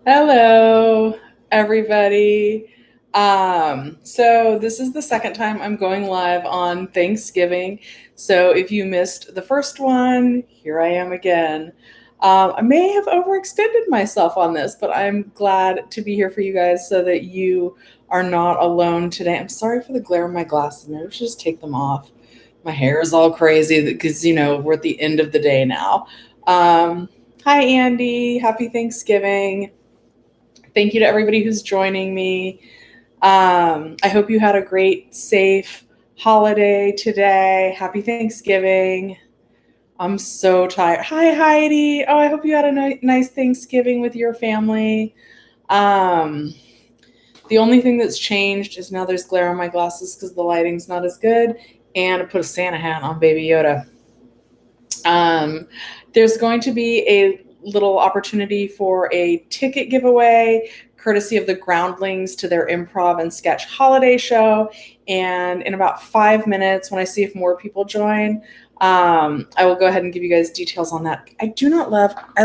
Hello, everybody. So this is the second time I'm going live on Thanksgiving. So if you missed the first one, here I am again. I may have overextended myself on this, but I'm glad to be here for you guys so that you are not alone today. I'm sorry for the glare in my glasses. Maybe I should just take them off. My hair is all crazy because, we're at the end of the day now. Um, Hi, Andy. Happy Thanksgiving. Thank you to everybody who's joining me. I hope you had a great, safe holiday today. Happy Thanksgiving. I'm so tired. Hi, Heidi. Oh, I hope you had a nice Thanksgiving with your family. Um, the only thing that's changed is now there's glare on my glasses because the lighting's not as good. And I put a Santa hat on Baby Yoda. Um, there's going to be a little opportunity for a ticket giveaway courtesy of the Groundlings to their improv and sketch holiday show. And in about 5 minutes, when I see if more people join, I will go ahead and give you guys details on that. I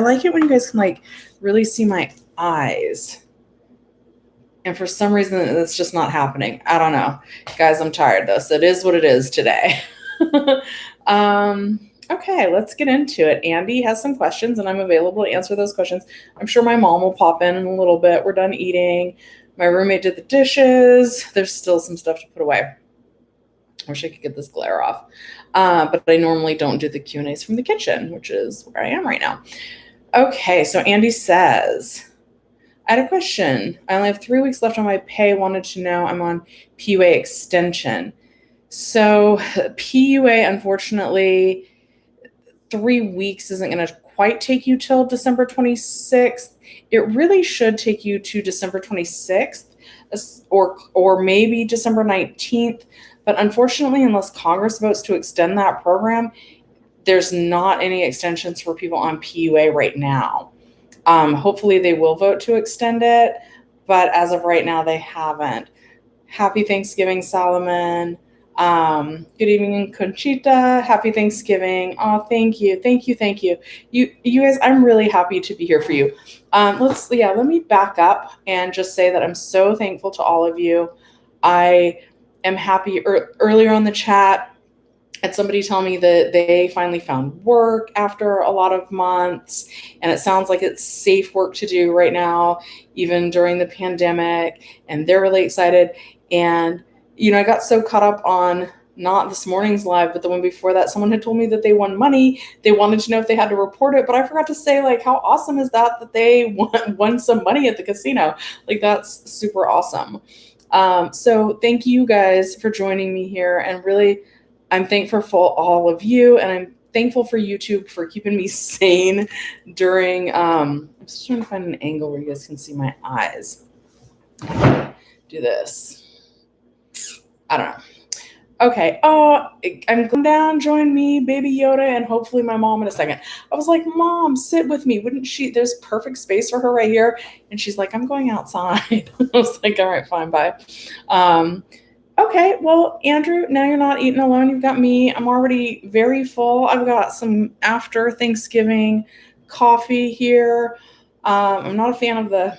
like it when you guys can really see my eyes. And for some reason, that's just not happening. I don't know. Guys, I'm tired though. So it is what it is today. Okay, let's get into it. Andy has some questions, and I'm available to answer those questions. I'm sure my mom will pop in a little bit. We're done eating. My roommate did the dishes. There's still some stuff to put away. I wish I could get this glare off. But I normally don't do the Q&As from the kitchen, which is where I am right now. Okay, so Andy says, I had a question. I only have 3 weeks left on my pay. Wanted to know I'm on PUA extension. So PUA, unfortunately, 3 weeks isn't going to quite take you till December 26th. It really should take you to December 26th or maybe December 19th. But unfortunately, unless Congress votes to extend that program, there's not any extensions for people on PUA right now. Hopefully they will vote to extend it, but as of right now, they haven't. Happy Thanksgiving, Solomon. Good evening, Conchita. Happy Thanksgiving. Oh, thank you. Thank you. Thank you. You guys, I'm really happy to be here for you. Let me back up and just say that I'm so thankful to all of you. I am happy. Earlier on the chat, had somebody tell me that they finally found work after a lot of months, and it sounds like it's safe work to do right now, even during the pandemic, and they're really excited. And I got so caught up on not this morning's live, but the one before that, someone had told me that they won money. They wanted to know if they had to report it, but I forgot to say, how awesome is that they won some money at the casino. That's super awesome. So thank you guys for joining me here, and really, I'm thankful for all of you, and I'm thankful for YouTube for keeping me sane during, I'm just trying to find an angle where you guys can see my eyes. Do this. I don't know. Okay. I'm going down, join me, Baby Yoda, and hopefully my mom in a second. I was like, Mom, sit with me. Wouldn't she? There's perfect space for her right here. And she's like, I'm going outside. I was like, all right, fine, bye. Okay, well, Andrew, now you're not eating alone. You've got me. I'm already very full. I've got some after Thanksgiving coffee here. I'm not a fan of the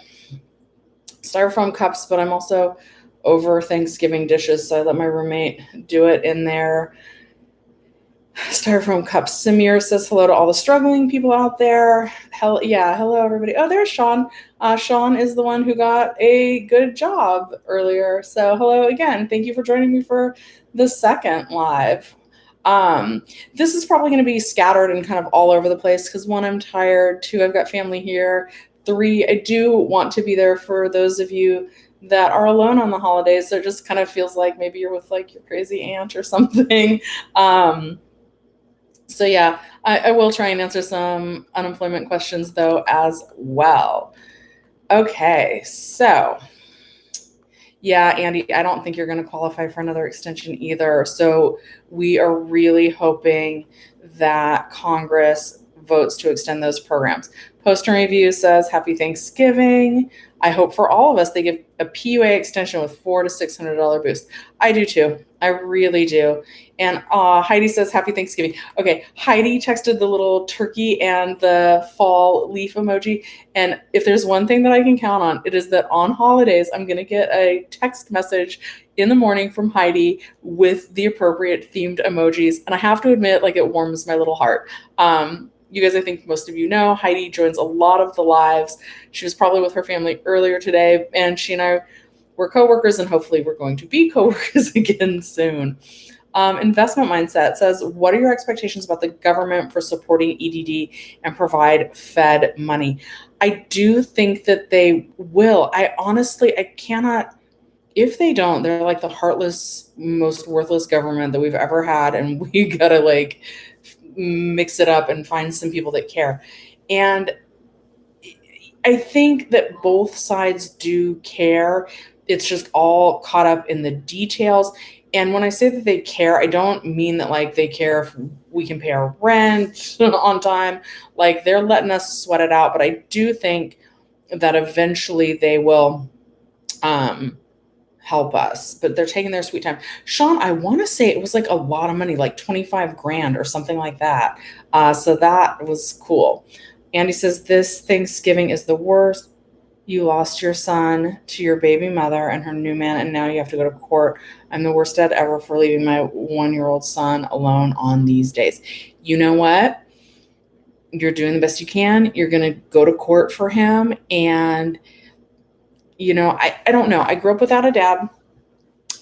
styrofoam cups, but I'm also over Thanksgiving dishes, so I let my roommate do it in their styrofoam cups. Samir says hello to all the struggling people out there. Hello everybody. Oh, there's Sean. Sean is the one who got a good job earlier. So hello again. Thank you for joining me for the second live. This is probably going to be scattered and kind of all over the place because 1, I'm tired. 2, I've got family here. 3, I do want to be there for those of you that are alone on the holidays. So it just kind of feels like maybe you're with your crazy aunt or something. So yeah, I will try and answer some unemployment questions though as well. Okay, so yeah, Andy, I don't think you're going to qualify for another extension either. So we are really hoping that Congress votes to extend those programs. Post and Review says, Happy Thanksgiving. I hope for all of us they give a PUA extension with $400 to $600 boost. I do too. I really do. And Heidi says, happy Thanksgiving. Okay, Heidi texted the little turkey and the fall leaf emoji. And if there's one thing that I can count on, it is that on holidays, I'm going to get a text message in the morning from Heidi with the appropriate themed emojis. And I have to admit, like, it warms my little heart. You guys, I think most of you know, Heidi joins a lot of the lives. She was probably with her family earlier today, and she and I were coworkers, and hopefully we're going to be coworkers again soon. Investment Mindset says, what are your expectations about the government for supporting EDD and provide Fed money? I do think that they will. I cannot, if they don't, they're like the heartless, most worthless government that we've ever had, and we gotta like mix it up and find some people that care. And I think that both sides do care. It's just all caught up in the details. And when I say that they care, I don't mean that like they care if we can pay our rent on time. Like, they're letting us sweat it out. But I do think that eventually they will help us, but they're taking their sweet time. Sean, I want to say it was like a lot of money, like 25 grand or something like that. So that was cool. Andy says, this Thanksgiving is the worst. You lost your son to your baby mother and her new man, and now you have to go to court. I'm the worst dad ever for leaving my 1-year-old son alone on these days. You know what? You're doing the best you can. You're going to go to court for him. And, you know, I don't know. I grew up without a dad.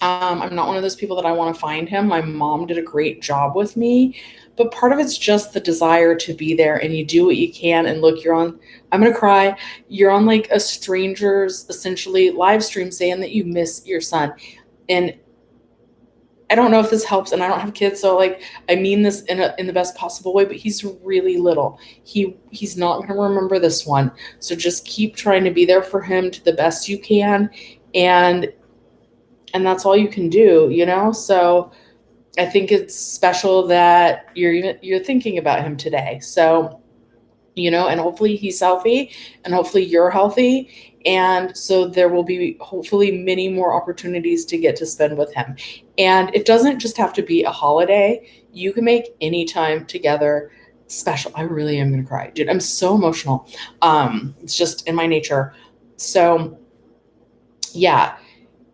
I'm not one of those people that I want to find him. My mom did a great job with me, but part of it's just the desire to be there, and you do what you can. And look, I'm going to cry. You're on like a stranger's essentially live stream saying that you miss your son. And I don't know if this helps, and I don't have kids, so like I mean this in the best possible way, but he's really little. He's not going to remember this one. So just keep trying to be there for him to the best you can. And that's all you can do, you know? So I think it's special that you're thinking about him today. So, you know, and hopefully he's healthy, and hopefully you're healthy. And so there will be hopefully many more opportunities to get to spend with him. And it doesn't just have to be a holiday. You can make any time together special. I really am going to cry, dude. I'm so emotional. It's just in my nature. So yeah.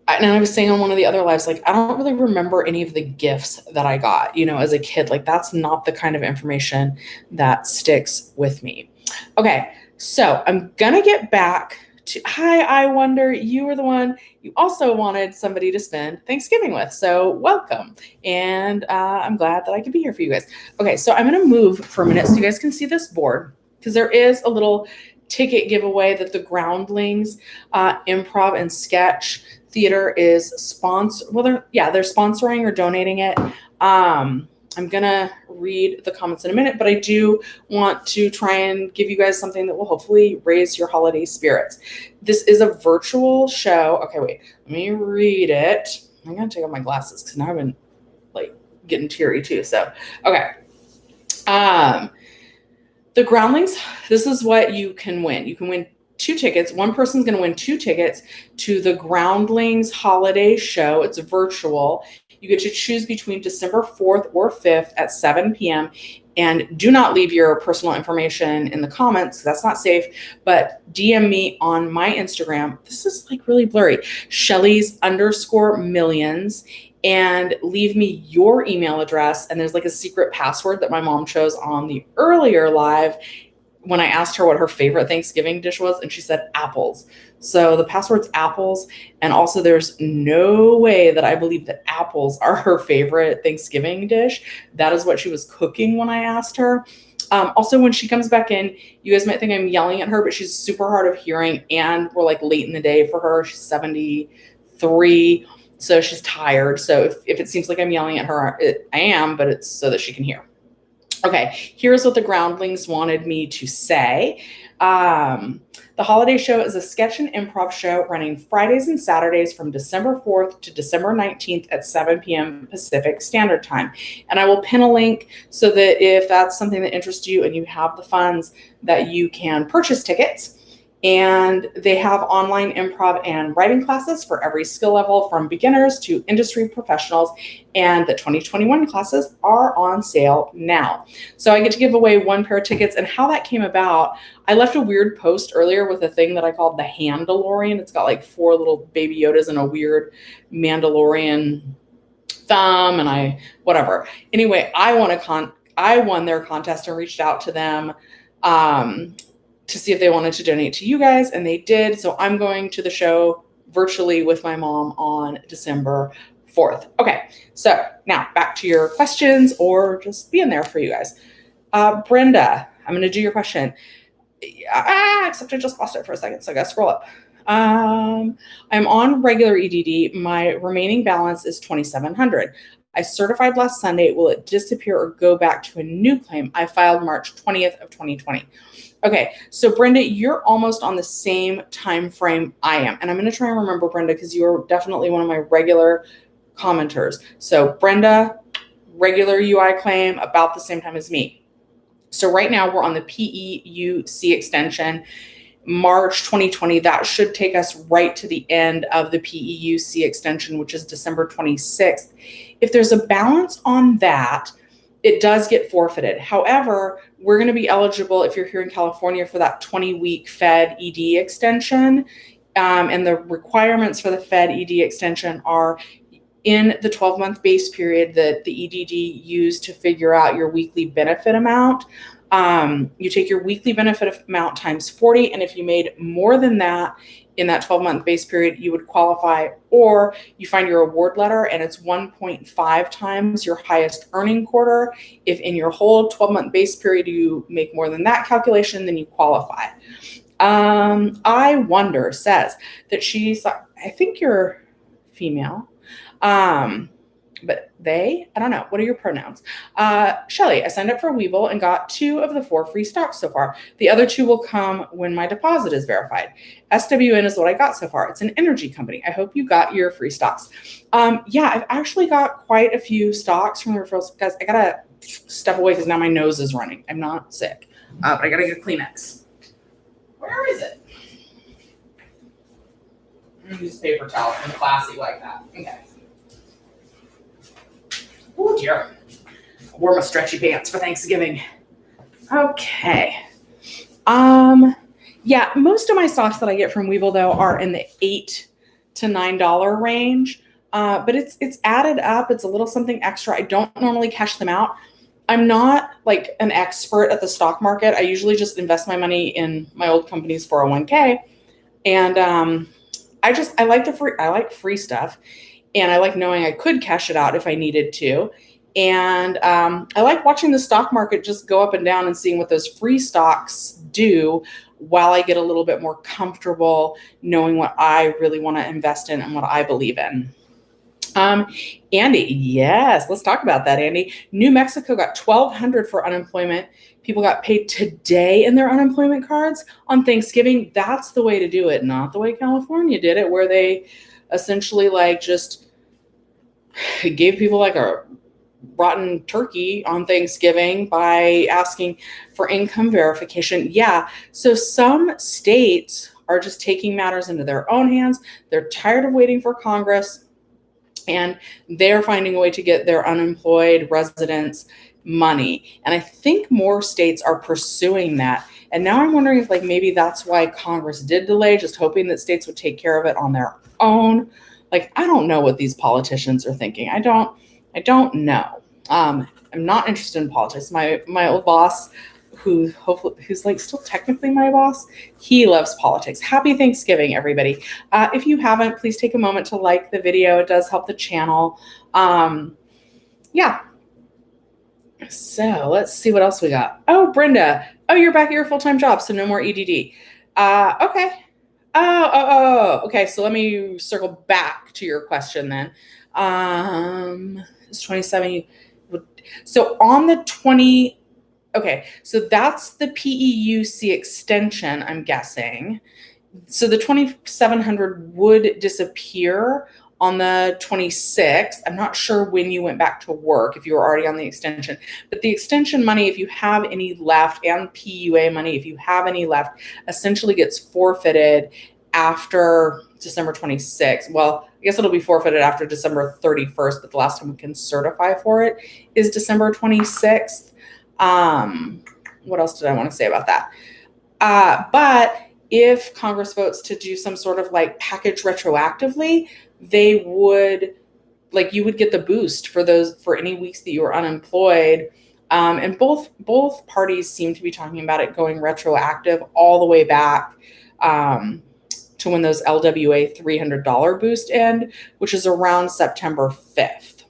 And I was saying on one of the other lives, like, I don't really remember any of the gifts that I got, you know, as a kid. Like, that's not the kind of information that sticks with me. Okay, so I'm going to get back to, hi, I wonder, you were the one you also wanted somebody to spend Thanksgiving with. So welcome. And I'm glad that I could be here for you guys. Okay, so I'm going to move for a minute so you guys can see this board, because there is a little ticket giveaway that the Groundlings Improv and Sketch Theater is they're sponsoring or donating it. I'm gonna read the comments in a minute, but I do want to try and give you guys something that will hopefully raise your holiday spirits. This is a virtual show. Okay, wait, let me read it. I'm gonna take off my glasses because now I've been like getting teary too. So okay. The Groundlings, this is what you can win. You can win 2 tickets. One person's going to win 2 tickets to the Groundlings holiday show. It's virtual. You get to choose between December 4th or 5th at 7 p.m. And do not leave your personal information in the comments. That's not safe. But DM me on my Instagram. This is like really blurry. Shelley's_millions. And leave me your email address. And there's like a secret password that my mom chose on the earlier live when I asked her what her favorite Thanksgiving dish was, and she said apples. So the password's apples. And also there's no way that I believe that apples are her favorite Thanksgiving dish. That is what she was cooking when I asked her. Also, when she comes back in, you guys might think I'm yelling at her, but she's super hard of hearing, and we're like late in the day for her. She's 73. So she's tired. So if it seems like I'm yelling at her, I am, but it's so that she can hear. Okay, here's what the Groundlings wanted me to say. The holiday show is a sketch and improv show running Fridays and Saturdays from December 4th to December 19th at 7 p.m. Pacific Standard Time. And I will pin a link so that if that's something that interests you and you have the funds, that you can purchase tickets. And they have online improv and writing classes for every skill level, from beginners to industry professionals. And the 2021 classes are on sale now. So I get to give away 1 pair of tickets. And how that came about, I left a weird post earlier with a thing that I called the Handalorian. It's got like 4 little baby Yodas and a weird Mandalorian thumb, and whatever. Anyway, I won their contest and reached out to them to see if they wanted to donate to you guys, and they did. So I'm going to the show virtually with my mom on December 4th. Okay, so now back to your questions, or just being there for you guys. Brenda, I'm going to do your question. Except I just lost it for a second, so I got to scroll up. I'm on regular EDD. My remaining balance is $2,700. I certified last Sunday. Will it disappear or go back to a new claim? I filed March 20th of 2020. Okay, so Brenda, you're almost on the same time frame I am. And I'm going to try and remember, Brenda, because you're definitely one of my regular commenters. So Brenda, regular UI claim about the same time as me. So right now we're on the PEUC extension, March 2020. That should take us right to the end of the PEUC extension, which is December 26th. If there's a balance on that, it does get forfeited. However, we're going to be eligible, if you're here in California, for that 20-week Fed ED extension. And the requirements for the Fed ED extension are in the 12-month base period that the EDD used to figure out your weekly benefit amount. You take your weekly benefit amount times 40, and if you made more than that in that 12-month base period, you would qualify, or you find your award letter and it's 1.5 times your highest earning quarter. If in your whole 12-month base period you make more than that calculation, then you qualify. I Wonder says that I think you're female. But I don't know. What are your pronouns? Shelly, I signed up for Webull and got 2 of the 4 free stocks so far. The other 2 will come when my deposit is verified. SWN is what I got so far. It's an energy company. I hope you got your free stocks. Yeah, I've actually got quite a few stocks from the referrals. Guys, I gotta step away because now my nose is running. I'm not sick, but I gotta get a Kleenex. Where is it? Use paper towel. I'm classy like that. Okay. Oh dear. I wore my stretchy pants for Thanksgiving. Okay. Yeah, most of my stocks that I get from Webull though are in the $8 to $9 range. But it's added up. It's a little something extra. I don't normally cash them out. I'm not like an expert at the stock market. I usually just invest my money in my old company's 401k. And I like free stuff. And I like knowing I could cash it out if I needed to. And I like watching the stock market just go up and down and seeing what those free stocks do while I get a little bit more comfortable knowing what I really want to invest in and what I believe in. Andy, yes, let's talk about that, Andy. New Mexico got $1,200 for unemployment. People got paid today in their unemployment cards on Thanksgiving. That's the way to do it, not the way California did it, where they essentially like just gave people like a rotten turkey on Thanksgiving by asking for income verification. Yeah, so some states are just taking matters into their own hands. They're tired of waiting for Congress, and they're finding a way to get their unemployed residents money. And I think more states are pursuing that. And now I'm wondering if like maybe that's why Congress did delay, just hoping that states would take care of it on their own. Like, I don't know what these politicians are thinking. I don't know. I'm not interested in politics. My old boss, who's like still technically my boss, he loves politics. Happy Thanksgiving, everybody. If you haven't, please take a moment to like the video. It does help the channel. Yeah. So let's see what else we got. Oh, Brenda. Oh, you're back at your full-time job, so no more EDD. Okay. Okay. So let me circle back to your question then. It's 27. So on the 20. Okay. So that's the PEUC extension, I'm guessing. So the 2,700 would disappear on the 26th. I'm not sure when you went back to work, if you were already on the extension, but the extension money, if you have any left, and PUA money, if you have any left, essentially gets forfeited after December 26th. Well, I guess it'll be forfeited after December 31st, but the last time we can certify for it is December 26th. What else did I want to say about that? But if Congress votes to do some sort of like package retroactively, they would, like, you would get the boost for any weeks that you were unemployed. And both parties seem to be talking about it going retroactive all the way back to when those LWA $300 boost end, which is around September 5th.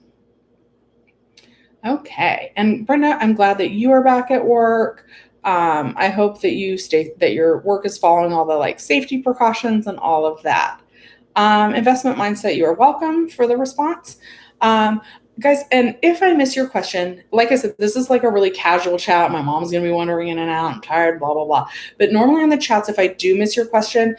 Okay. And Brenda, I'm glad that you are back at work. I hope that that your work is following all the like safety precautions and all of that. Investment mindset, you are welcome for the response. Guys, and if I miss your question, like I said, this is like a really casual chat. My mom's going to be wandering in and out. I'm tired, blah, blah, blah. But normally in the chats, if I do miss your question,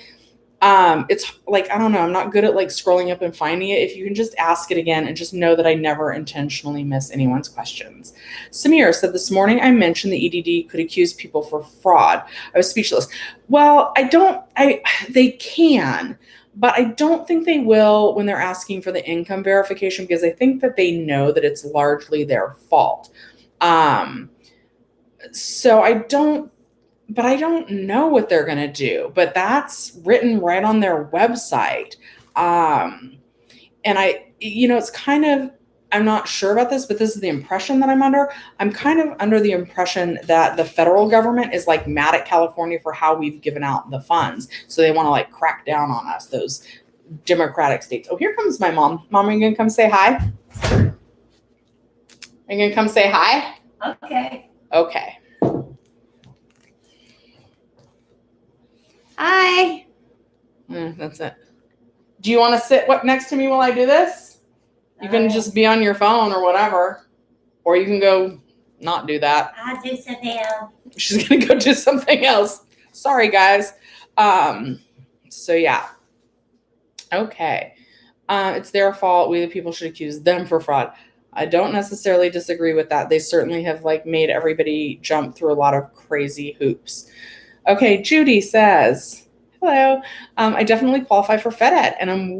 it's like, I don't know, I'm not good at like scrolling up and finding it. If you can just ask it again and just know that I never intentionally miss anyone's questions. Samir said, this morning I mentioned the EDD could accuse people for fraud. I was speechless. Well, they can, but I don't think they will when they're asking for the income verification, because I think that they know that it's largely their fault. So I don't know what they're going to do, but that's written right on their website. And it's kind of, I'm not sure about this, but this is the impression that I'm under. I'm kind of under the impression that the federal government is like mad at California for how we've given out the funds. So they want to like crack down on us, those Democratic states. Oh, here comes my mom. Mom, are you going to come say hi? Are you going to come say hi? Okay. Okay. Hi. That's it. Do you want to sit next to me while I do this? You can just be on your phone or whatever. Or you can go not do that. I'll do something else. She's going to go do something else. Sorry, guys. So, yeah. Okay. It's their fault. We, the people, should accuse them for fraud. I don't necessarily disagree with that. They certainly have like made everybody jump through a lot of crazy hoops. Okay, Judy says, hello, I definitely qualify for FedEd, and I'm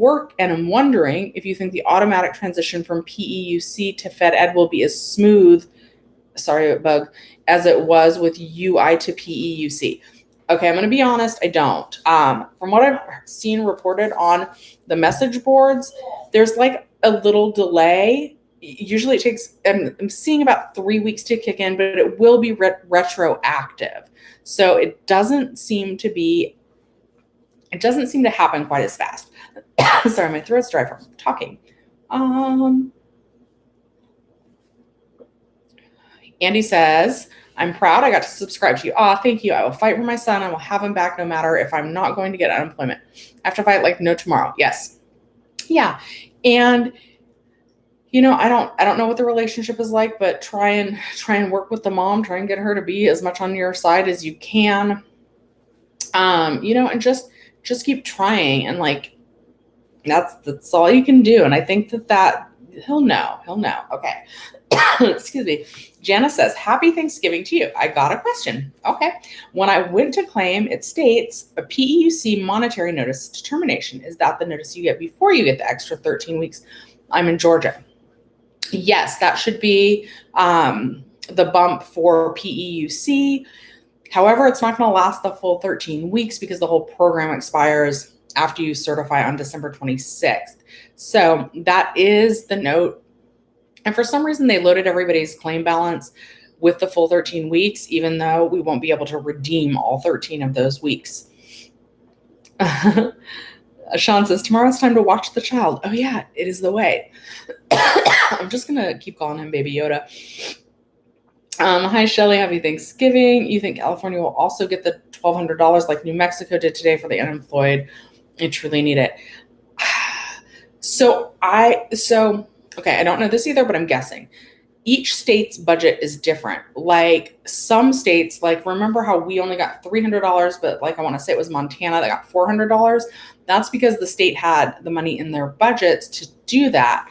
wondering if you think the automatic transition from PEUC to FedEd will be as smooth, sorry, bug, as it was with UI to PEUC. Okay, I'm going to be honest, I don't. From what I've seen reported on the message boards, there's like a little delay. Usually it takes, I'm seeing about 3 weeks to kick in, but it will be retroactive. So it doesn't seem to happen quite as fast. Sorry, my throat's dry from talking. Andy says, I'm proud I got to subscribe to you. Thank you. I will fight for my son. I will have him back no matter if I'm not going to get unemployment. I have to fight like no tomorrow. Yes. Yeah. And I don't know what the relationship is like, but try and work with the mom, try and get her to be as much on your side as you can. And just keep trying, and like, that's all you can do. And I think that he'll know. Okay. Excuse me. Jana says, happy Thanksgiving to you. I got a question. Okay. When I went to claim, it states a PEUC monetary notice determination. Is that the notice you get before you get the extra 13 weeks? I'm in Georgia. Yes, that should be the bump for PEUC. However, it's not going to last the full 13 weeks because the whole program expires after you certify on December 26th. So that is the note. And for some reason, they loaded everybody's claim balance with the full 13 weeks, even though we won't be able to redeem all 13 of those weeks. Sean says, tomorrow's time to watch the child. Oh, yeah, it is the way. I'm just going to keep calling him Baby Yoda. Hi, Shelly. Happy Thanksgiving. You think California will also get the $1,200 like New Mexico did today for the unemployed? I truly need it. Okay, I don't know this either, but I'm guessing. each state's budget is different. Like some states, like remember how we only got $300, but like I want to say it was Montana that got $400. That's because the state had the money in their budgets to do that.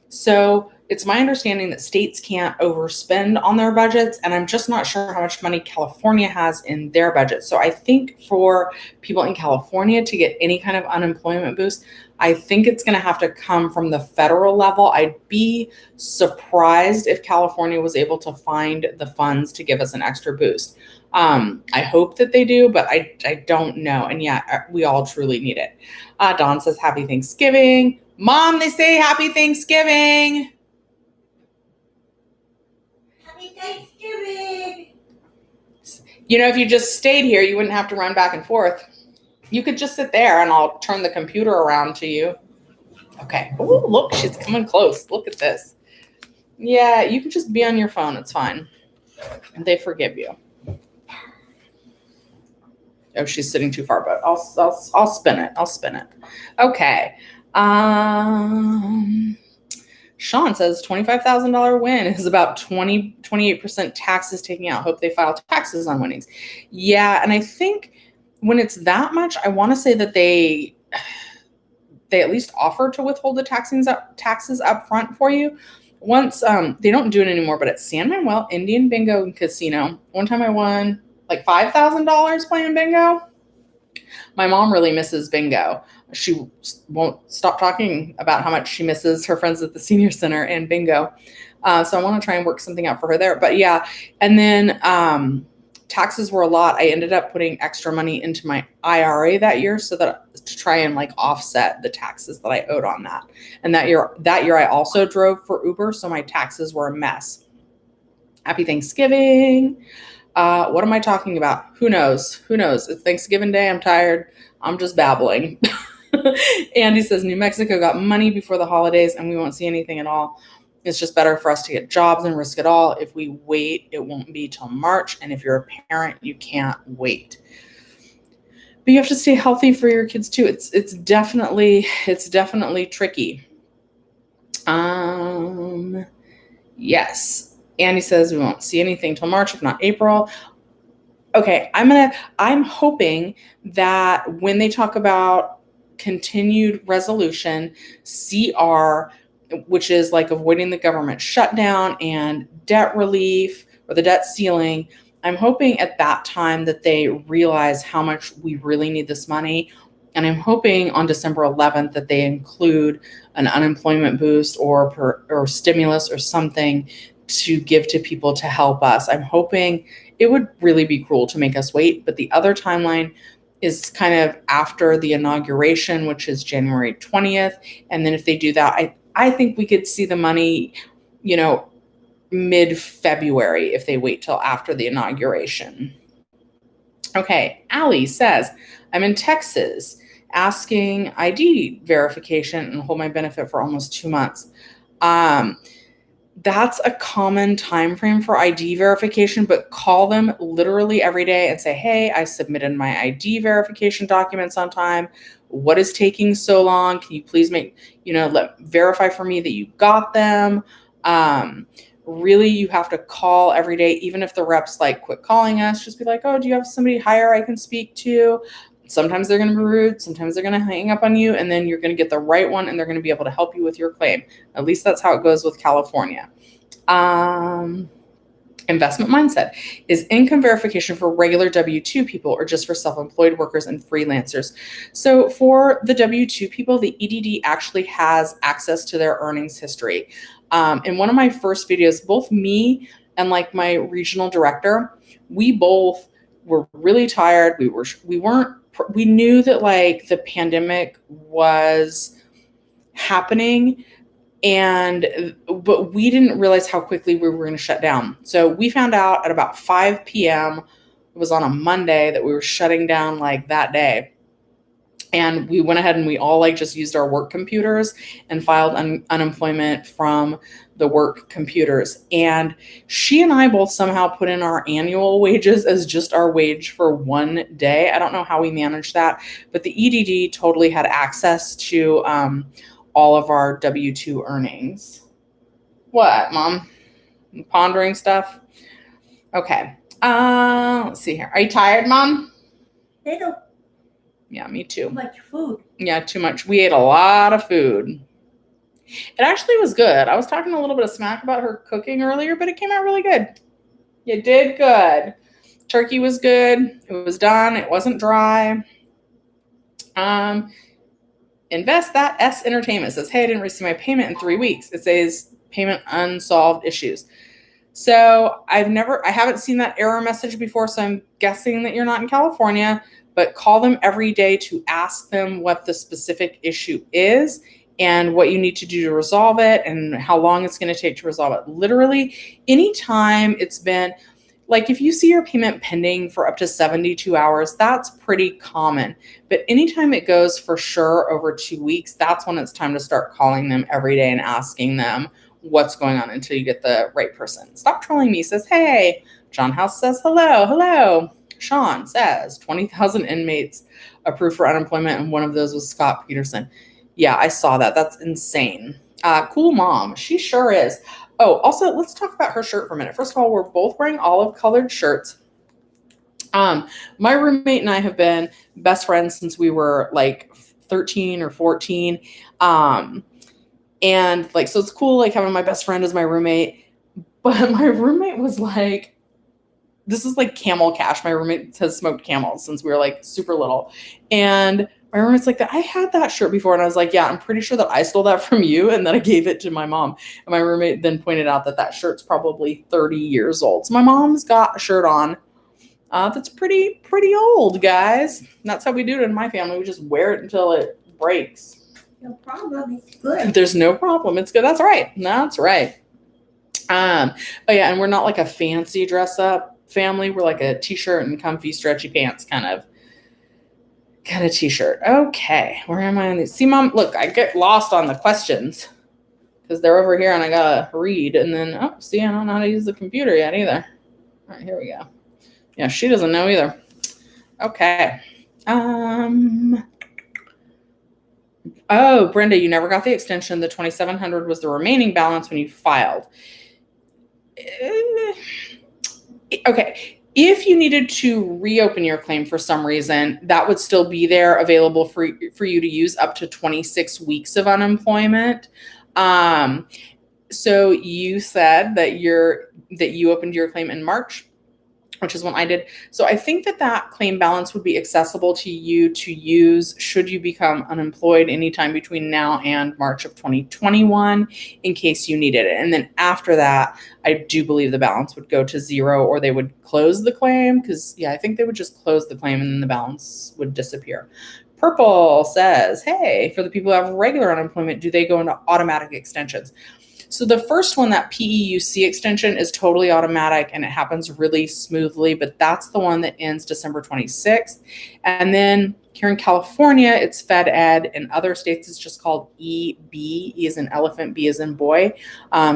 So it's my understanding that states can't overspend on their budgets, and I'm just not sure how much money California has in their budget. So I think for people in California to get any kind of unemployment boost, I think it's going to have to come from the federal level. I'd be surprised if California was able to find the funds to give us an extra boost. I hope that they do, but I don't know. And yeah, we all truly need it. Dawn says, Happy Thanksgiving. Mom, they say Happy Thanksgiving. Happy Thanksgiving. You know, if you just stayed here, you wouldn't have to run back and forth. You could just sit there and I'll turn the computer around to you. Okay. Oh, look, she's coming close. Look at this. Yeah, you can just be on your phone. It's fine. They forgive you. Oh, she's sitting too far, but I'll spin it. I'll spin it. Okay. Sean says $25,000 win is about 28% taxes taking out. Hope they file taxes on winnings. Yeah, and I think when it's that much, I want to say that they at least offer to withhold the taxes up front for you. Once they don't do it anymore, but at San Manuel Indian Bingo and Casino, one time I won like $5,000 playing bingo. My mom really misses bingo. She won't stop talking about how much she misses her friends at the senior center and bingo. So I want to try and work something out for her there. But yeah, and then taxes were a lot. I ended up putting extra money into my IRA that year so that to try and like offset the taxes that I owed on that. And that year I also drove for Uber, so my taxes were a mess. Happy Thanksgiving. What am I talking about? Who knows? It's Thanksgiving Day. I'm tired. I'm just babbling. Andy says New Mexico got money before the holidays and we won't see anything at all. It's just better for us to get jobs and risk it all. If we wait, it won't be till March. And if you're a parent, you can't wait. But you have to stay healthy for your kids too. It's definitely tricky. Yes. Andy says we won't see anything till March, if not April. Okay, I'm hoping that when they talk about continued resolution, CR, which is like avoiding the government shutdown and debt relief or the debt ceiling, I'm hoping at that time that they realize how much we really need this money. And I'm hoping on December 11th that they include an unemployment boost or stimulus or something to give to people to help us. I'm hoping. It would really be cruel to make us wait, but the other timeline is kind of after the inauguration, which is January 20th. And then if they do that, I think we could see the money, mid-February if they wait till after the inauguration. Okay, Allie says, I'm in Texas asking ID verification and hold my benefit for almost 2 months. That's a common time frame for ID verification, but call them literally every day and say, hey, I submitted my ID verification documents on time. What is taking so long? Can you please verify for me that you got them? Really, you have to call every day, even if the reps quit calling us, just be like, oh, do you have somebody higher I can speak to? Sometimes they're going to be rude. Sometimes they're going to hang up on you, and then you're going to get the right one, and they're going to be able to help you with your claim. At least that's how it goes with California. Investment mindset. Is income verification for regular W-2 people or just for self-employed workers and freelancers? So for the W-2 people, the EDD actually has access to their earnings history. In one of my first videos, both me and my regional director, we both were really tired. We knew that the pandemic was happening, but we didn't realize how quickly we were going to shut down. So we found out at about 5 p.m. It was on a Monday that we were shutting down that day. And we went ahead and we all just used our work computers and filed unemployment from the work computers. And she and I both somehow put in our annual wages as just our wage for one day. I don't know how we managed that, but the EDD totally had access to all of our W-2 earnings. What, Mom? pondering stuff. Okay. Let's see here. Are you tired, Mom? Little. Yeah, me too. Too much food. Yeah, too much. We ate a lot of food. It actually was good. I was talking a little bit of smack about her cooking earlier, but it came out really good. You did good. Turkey was good. It was done. It wasn't dry. Invest that S Entertainment says, hey, I didn't receive my payment in 3 weeks. It says payment unsolved issues. So I haven't seen that error message before, so I'm guessing that you're not in California, but call them every day to ask them what the specific issue is and what you need to do to resolve it and how long it's going to take to resolve it. Literally, anytime it's been, like if you see your payment pending for up to 72 hours, that's pretty common. But anytime it goes for sure over 2 weeks, that's when it's time to start calling them every day and asking them what's going on until you get the right person. Stop Trolling Me says, hey. John House says, hello. Sean says, 20,000 inmates approved for unemployment, and one of those was Scott Peterson. Yeah, I saw that. That's insane. Cool mom. She sure is. Oh, also, let's talk about her shirt for a minute. First of all, we're both wearing olive-colored shirts. My roommate and I have been best friends since we were like 13 or 14. And like, so it's cool, like having my best friend as my roommate, but my roommate was like, this is like Camel Cash. My roommate has smoked Camels since we were like super little. And my roommate's like, I had that shirt before. And I was like, yeah, I'm pretty sure that I stole that from you. And then I gave it to my mom. And my roommate then pointed out that shirt's probably 30 years old. So my mom's got a shirt on that's pretty old, guys. And that's how we do it in my family. We just wear it until it breaks. No problem. It's good. There's no problem. It's good. That's right. But yeah, and we're not like a fancy dress up family. We're like a t-shirt and comfy stretchy pants kind of t-shirt. Okay, where am I on these? See, Mom, look, I get lost on the questions because they're over here and I gotta read, and then I don't know how to use the computer yet either. All right, here we go. Yeah, she doesn't know either. Okay. Oh, Brenda, you never got the extension. The $2,700 was the remaining balance when you filed. Okay. If you needed to reopen your claim for some reason, that would still be there available for you to use up to 26 weeks of unemployment. So you said that you opened your claim in March, which is when I did. So I think that claim balance would be accessible to you to use should you become unemployed anytime between now and March of 2021 in case you needed it. And then after that, I do believe the balance would go to zero, or they would close the claim because, I think they would just close the claim and then the balance would disappear. Purple says, hey, for the people who have regular unemployment, do they go into automatic extensions? So the first one, that PEUC extension, is totally automatic and it happens really smoothly, but that's the one that ends December 26th. And then here in California, it's Fed Ed. In other states, it's just called EB. E as in elephant, B as in boy,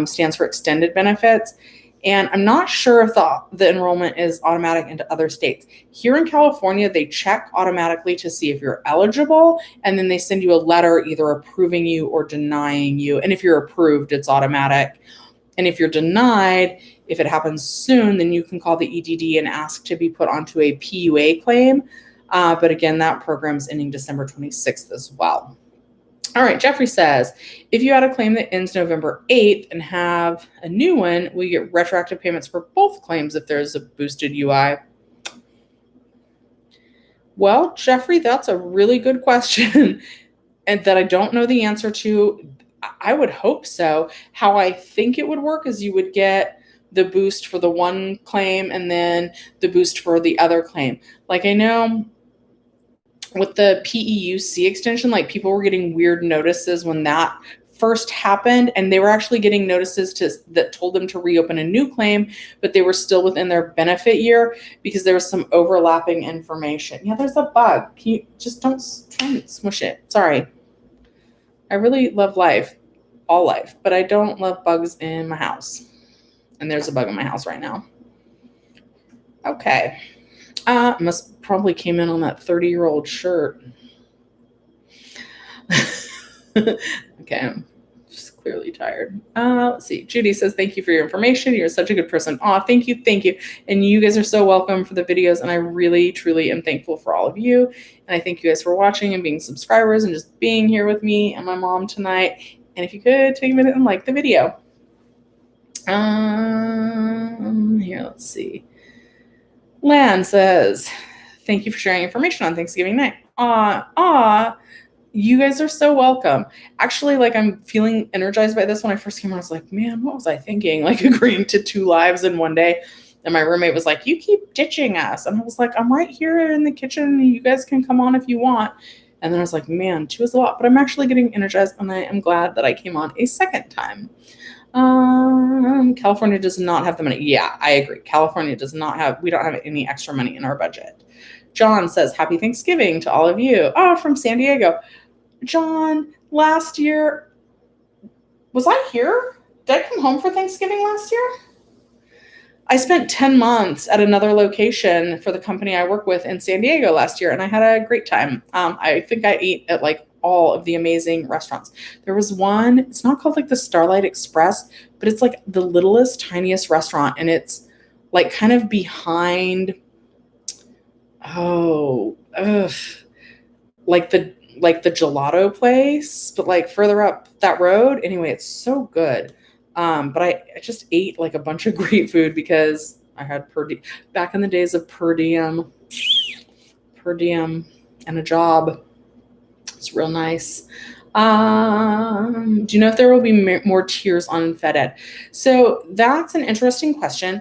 stands for extended benefits. And I'm not sure if the enrollment is automatic into other states. Here in California, they check automatically to see if you're eligible, and then they send you a letter either approving you or denying you. And if you're approved, it's automatic. And if you're denied, if it happens soon, then you can call the EDD and ask to be put onto a PUA claim. But again, that program's ending December 26th as well. All right, Jeffrey says, if you had a claim that ends November 8th and have a new one, will you get retroactive payments for both claims if there's a boosted UI? Well, Jeffrey, that's a really good question and that I don't know the answer to. I would hope so. How I think it would work is you would get the boost for the one claim and then the boost for the other claim. Like I know with the PEUC extension, like people were getting weird notices when that first happened, and they were actually getting notices that told them to reopen a new claim, but they were still within their benefit year because there was some overlapping information. Yeah, there's a bug. Can you just don't try and smush it? Sorry. I really love all life, but I don't love bugs in my house. And there's a bug in my house right now. Okay. Must probably came in on that 30-year-old shirt. Okay, I'm just clearly tired. Let's see. Judy says, thank you for your information. You're such a good person. Aw, thank you. Thank you. And you guys are so welcome for the videos. And I really, truly am thankful for all of you. And I thank you guys for watching and being subscribers and just being here with me and my mom tonight. And if you could take a minute and like the video. Here, let's see. Lan says, thank you for sharing information on Thanksgiving night. You guys are so welcome. Actually, like, I'm feeling energized by this. When I first came on, I was like, man, what was I thinking? Like, agreeing to 2 lives in one day. And my roommate was like, you keep ditching us. And I was like, I'm right here in the kitchen. You guys can come on if you want. And then I was like, man, 2 is a lot. But I'm actually getting energized, and I am glad that I came on a second time. California does not have the money. Yeah, I agree. California does not have, we don't have any extra money in our budget. John says, happy Thanksgiving to all of you. Oh, from San Diego. John, last year, was I here? Did I come home for Thanksgiving last year? I spent 10 months at another location for the company I work with in San Diego last year, and I had a great time. I think I ate at like all of the amazing restaurants. There was one, it's not called like the Starlight Express, but it's like the littlest, tiniest restaurant, and it's like kind of behind, like the gelato place, but like further up that road. Anyway, it's so good. But I just ate like a bunch of great food because I had back in the days of per diem and a job. It's real nice. Do you know if there will be more tiers on Fed Ed? So that's an interesting question.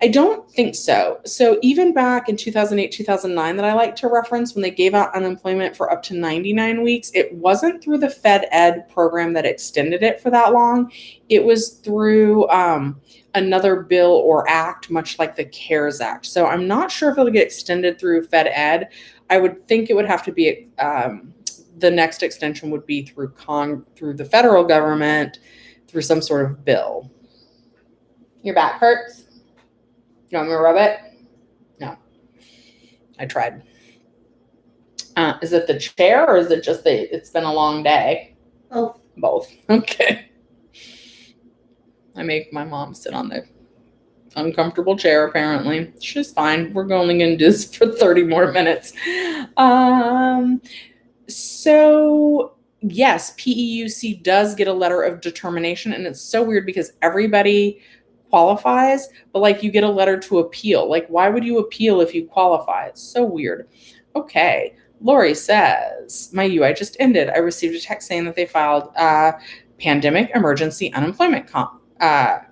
I don't think so. So even back in 2008, 2009 that I like to reference, when they gave out unemployment for up to 99 weeks, it wasn't through the Fed Ed program that extended it for that long. It was through another bill or act, much like the CARES Act. So I'm not sure if it'll get extended through Fed Ed. I would think it would have to be, the next extension would be through the federal government, through some sort of bill. Your back hurts? You want me to rub it? No. I tried. Is it the chair, or is it just it's been a long day? Oh. Both. Okay. I make my mom sit on the uncomfortable chair, apparently. She's fine. We're only going to do this for 30 more minutes. So yes, PEUC does get a letter of determination, and it's so weird because everybody qualifies, but like you get a letter to appeal. Like, why would you appeal if you qualify? It's so weird. Okay. Lori says, my UI just ended. I received a text saying that they filed pandemic emergency unemployment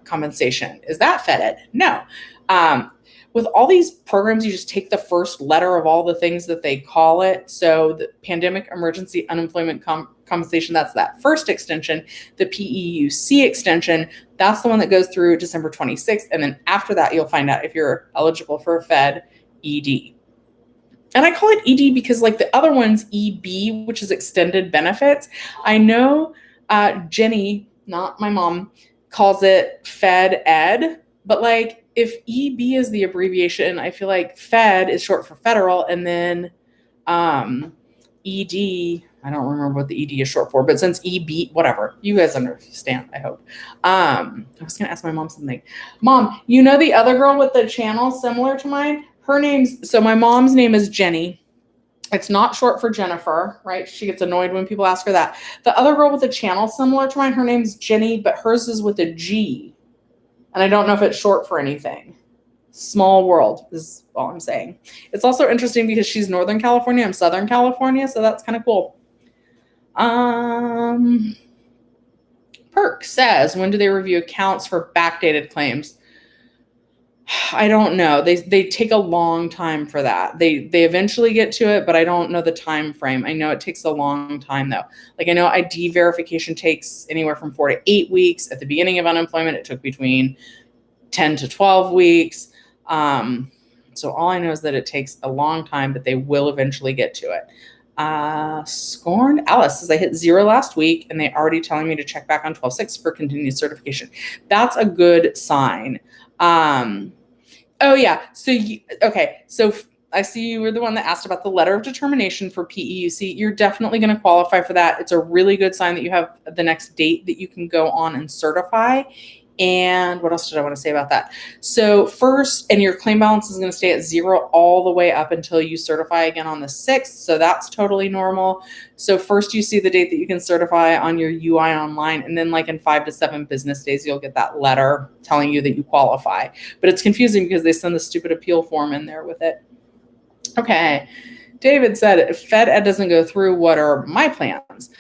compensation. Is that Fed Ed? No. With all these programs, you just take the first letter of all the things that they call it. So the pandemic emergency unemployment compensation, that's that first extension. The PEUC extension, that's the one that goes through December 26th. And then after that, you'll find out if you're eligible for a Fed ED. And I call it ED because like the other one's EB, which is extended benefits. I know Jenny, not my mom, calls it Fed Ed, but like if EB is the abbreviation, I feel like Fed is short for federal, and then ED, I don't remember what the ED is short for, but since EB, whatever, you guys understand, I hope. I was going to ask my mom something. Mom, you know the other girl with the channel similar to mine? So my mom's name is Jenny. It's not short for Jennifer, right? She gets annoyed when people ask her that. The other girl with a channel similar to mine, her name's Jenny, but hers is with a G. And I don't know if it's short for anything. Small world is all I'm saying. It's also interesting because she's Northern California, I'm Southern California, so that's kind of cool. Perk says, when do they review accounts for backdated claims? I don't know. They take a long time for that. They eventually get to it, but I don't know the time frame. I know it takes a long time though. Like I know ID verification takes anywhere from 4 to 8 weeks. At the beginning of unemployment, it took between 10 to 12 weeks. So all I know is that it takes a long time, but they will eventually get to it. Scorned Alice says, I hit 0 last week and they already telling me to check back on 12/6 for continued certification. That's a good sign. Oh yeah. So I see you were the one that asked about the letter of determination for PEUC. You're definitely going to qualify for that. It's a really good sign that you have the next date that you can go on and certify. And what else did I want to say about that? So first, and your claim balance is going to stay at 0 all the way up until you certify again on the 6th. So that's totally normal. So first you see the date that you can certify on your UI online, and then like in 5 to 7 business days, you'll get that letter telling you that you qualify. But it's confusing because they send the stupid appeal form in there with it. Okay. David said, if Fed Ed doesn't go through, what are my plans?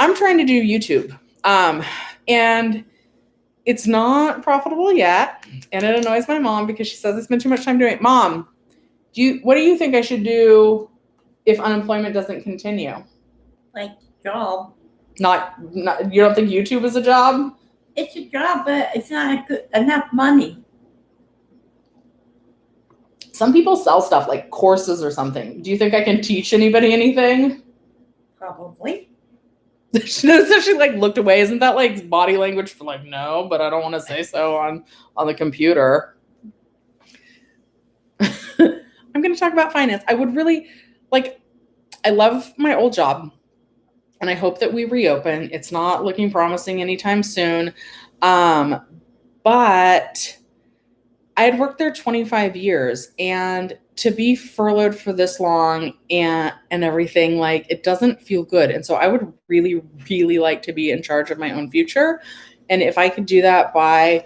I'm trying to do YouTube. And it's not profitable yet, and it annoys my mom because she says I spend too much time doing it. Mom, what do you think I should do if unemployment doesn't continue? Like job. Not you don't think YouTube is a job? It's a job, but it's not enough money. Some people sell stuff like courses or something. Do you think I can teach anybody anything? Probably. She like looked away. Isn't that like body language for like, no, but I don't want to say so on the computer. I'm going to talk about finance. I would really I love my old job and I hope that we reopen. It's not looking promising anytime soon. But I had worked there 25 years, and to be furloughed for this long and everything, like, it doesn't feel good. And so I would really, really like to be in charge of my own future. And if I could do that I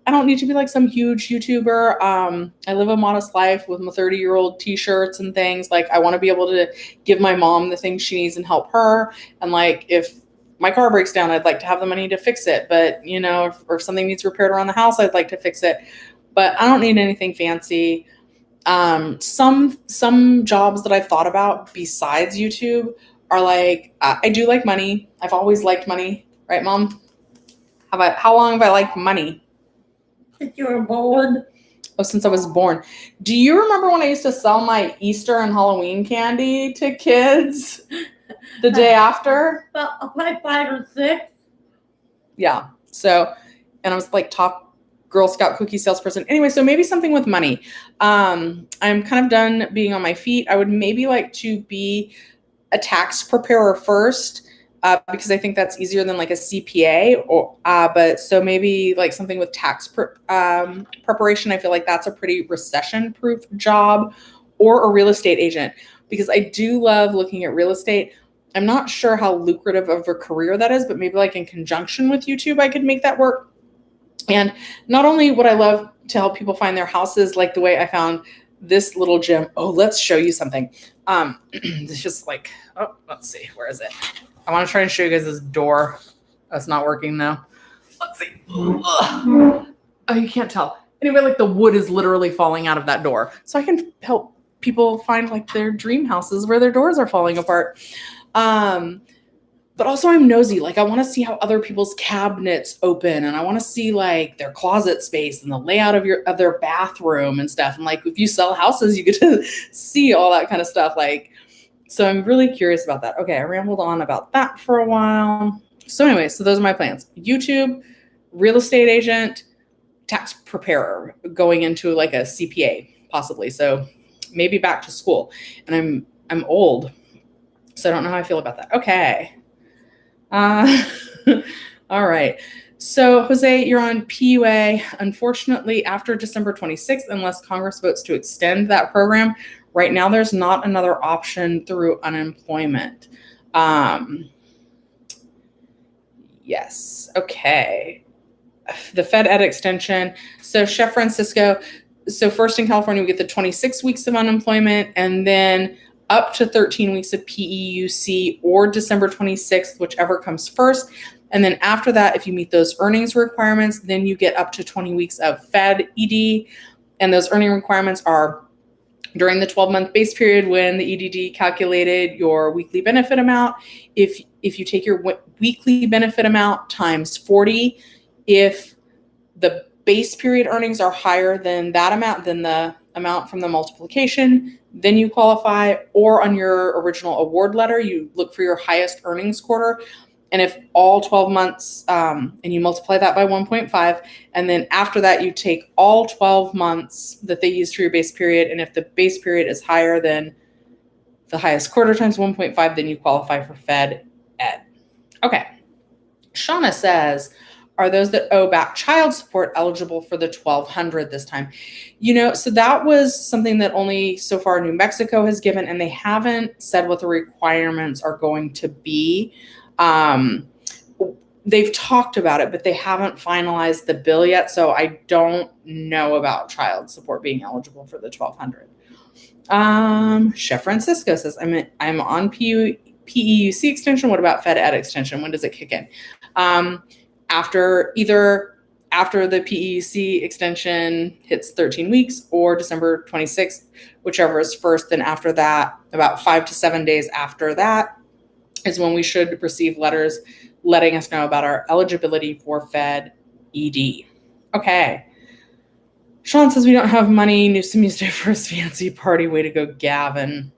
don't need to be like some huge YouTuber. I live a modest life with my 30-year-old t-shirts and things. Like, I want to be able to give my mom the things she needs and help her. And like, if my car breaks down, I'd like to have the money to fix it. But you know, if something needs repaired around the house, I'd like to fix it. But I don't need anything fancy. Some jobs that I've thought about besides YouTube are like, I do like money. I've always liked money, right, Mom? How long have I liked money? Since you were born. Oh, since I was born. Do you remember when I used to sell my Easter and Halloween candy to kids the day after? Well, probably 5 or 6. Yeah. So, and I was like top Girl Scout cookie salesperson. Anyway, so maybe something with money. I'm kind of done being on my feet. I would maybe like to be a tax preparer first, because I think that's easier than like a CPA. But so maybe like something with tax preparation. I feel like that's a pretty recession-proof job, or a real estate agent, because I do love looking at real estate. I'm not sure how lucrative of a career that is, but maybe like in conjunction with YouTube, I could make that work. And not only would I love to help people find their houses, like the way I found this little gym. Oh, let's show you something. It's just like, oh, let's see, where is it? I want to try and show you guys this door. That's not working though. Let's see. Ugh. Oh, you can't tell. Anyway, like the wood is literally falling out of that door. So I can help people find like their dream houses where their doors are falling apart. But also I'm nosy. Like, I want to see how other people's cabinets open, and I want to see like their closet space and the layout of their bathroom and stuff. And like, if you sell houses, you get to see all that kind of stuff. Like, so I'm really curious about that. Okay, I rambled on about that for a while. So anyway, so those are my plans. YouTube, real estate agent, tax preparer, going into like a CPA possibly. So maybe back to school. And I'm old, so I don't know how I feel about that. Okay. All right. So Jose, you're on PUA. Unfortunately, after December 26th, unless Congress votes to extend that program, right now there's not another option through unemployment. Yes. Okay. The Fed Ed extension. So Chef Francisco, so first in California, we get the 26 weeks of unemployment, and then up to 13 weeks of PEUC, or December 26th, whichever comes first. And then after that, if you meet those earnings requirements, then you get up to 20 weeks of Fed ED. And those earning requirements are during the 12-month base period when the EDD calculated your weekly benefit amount. If you take your weekly benefit amount times 40, if the base period earnings are higher than that amount, than the amount from the multiplication, then you qualify. Or on your original award letter, you look for your highest earnings quarter. And if all 12 months, and you multiply that by 1.5, and then after that, you take all 12 months that they used for your base period. And if the base period is higher than the highest quarter times 1.5, then you qualify for Fed Ed. Okay. Shauna says, are those that owe back child support eligible for the $1,200 this time? So that was something that only so far New Mexico has given, and they haven't said what the requirements are going to be. They've talked about it, but they haven't finalized the bill yet. So I don't know about child support being eligible for the $1,200. Chef Francisco says, I'm on PEUC extension. What about Fed Ed extension? When does it kick in? After the PEUC extension hits 13 weeks or December 26th, whichever is first. Then after that, about 5 to 7 days after that is when we should receive letters letting us know about our eligibility for Fed ED. Okay. Sean says we don't have money. Newsom used it for his fancy party. Way to go, Gavin.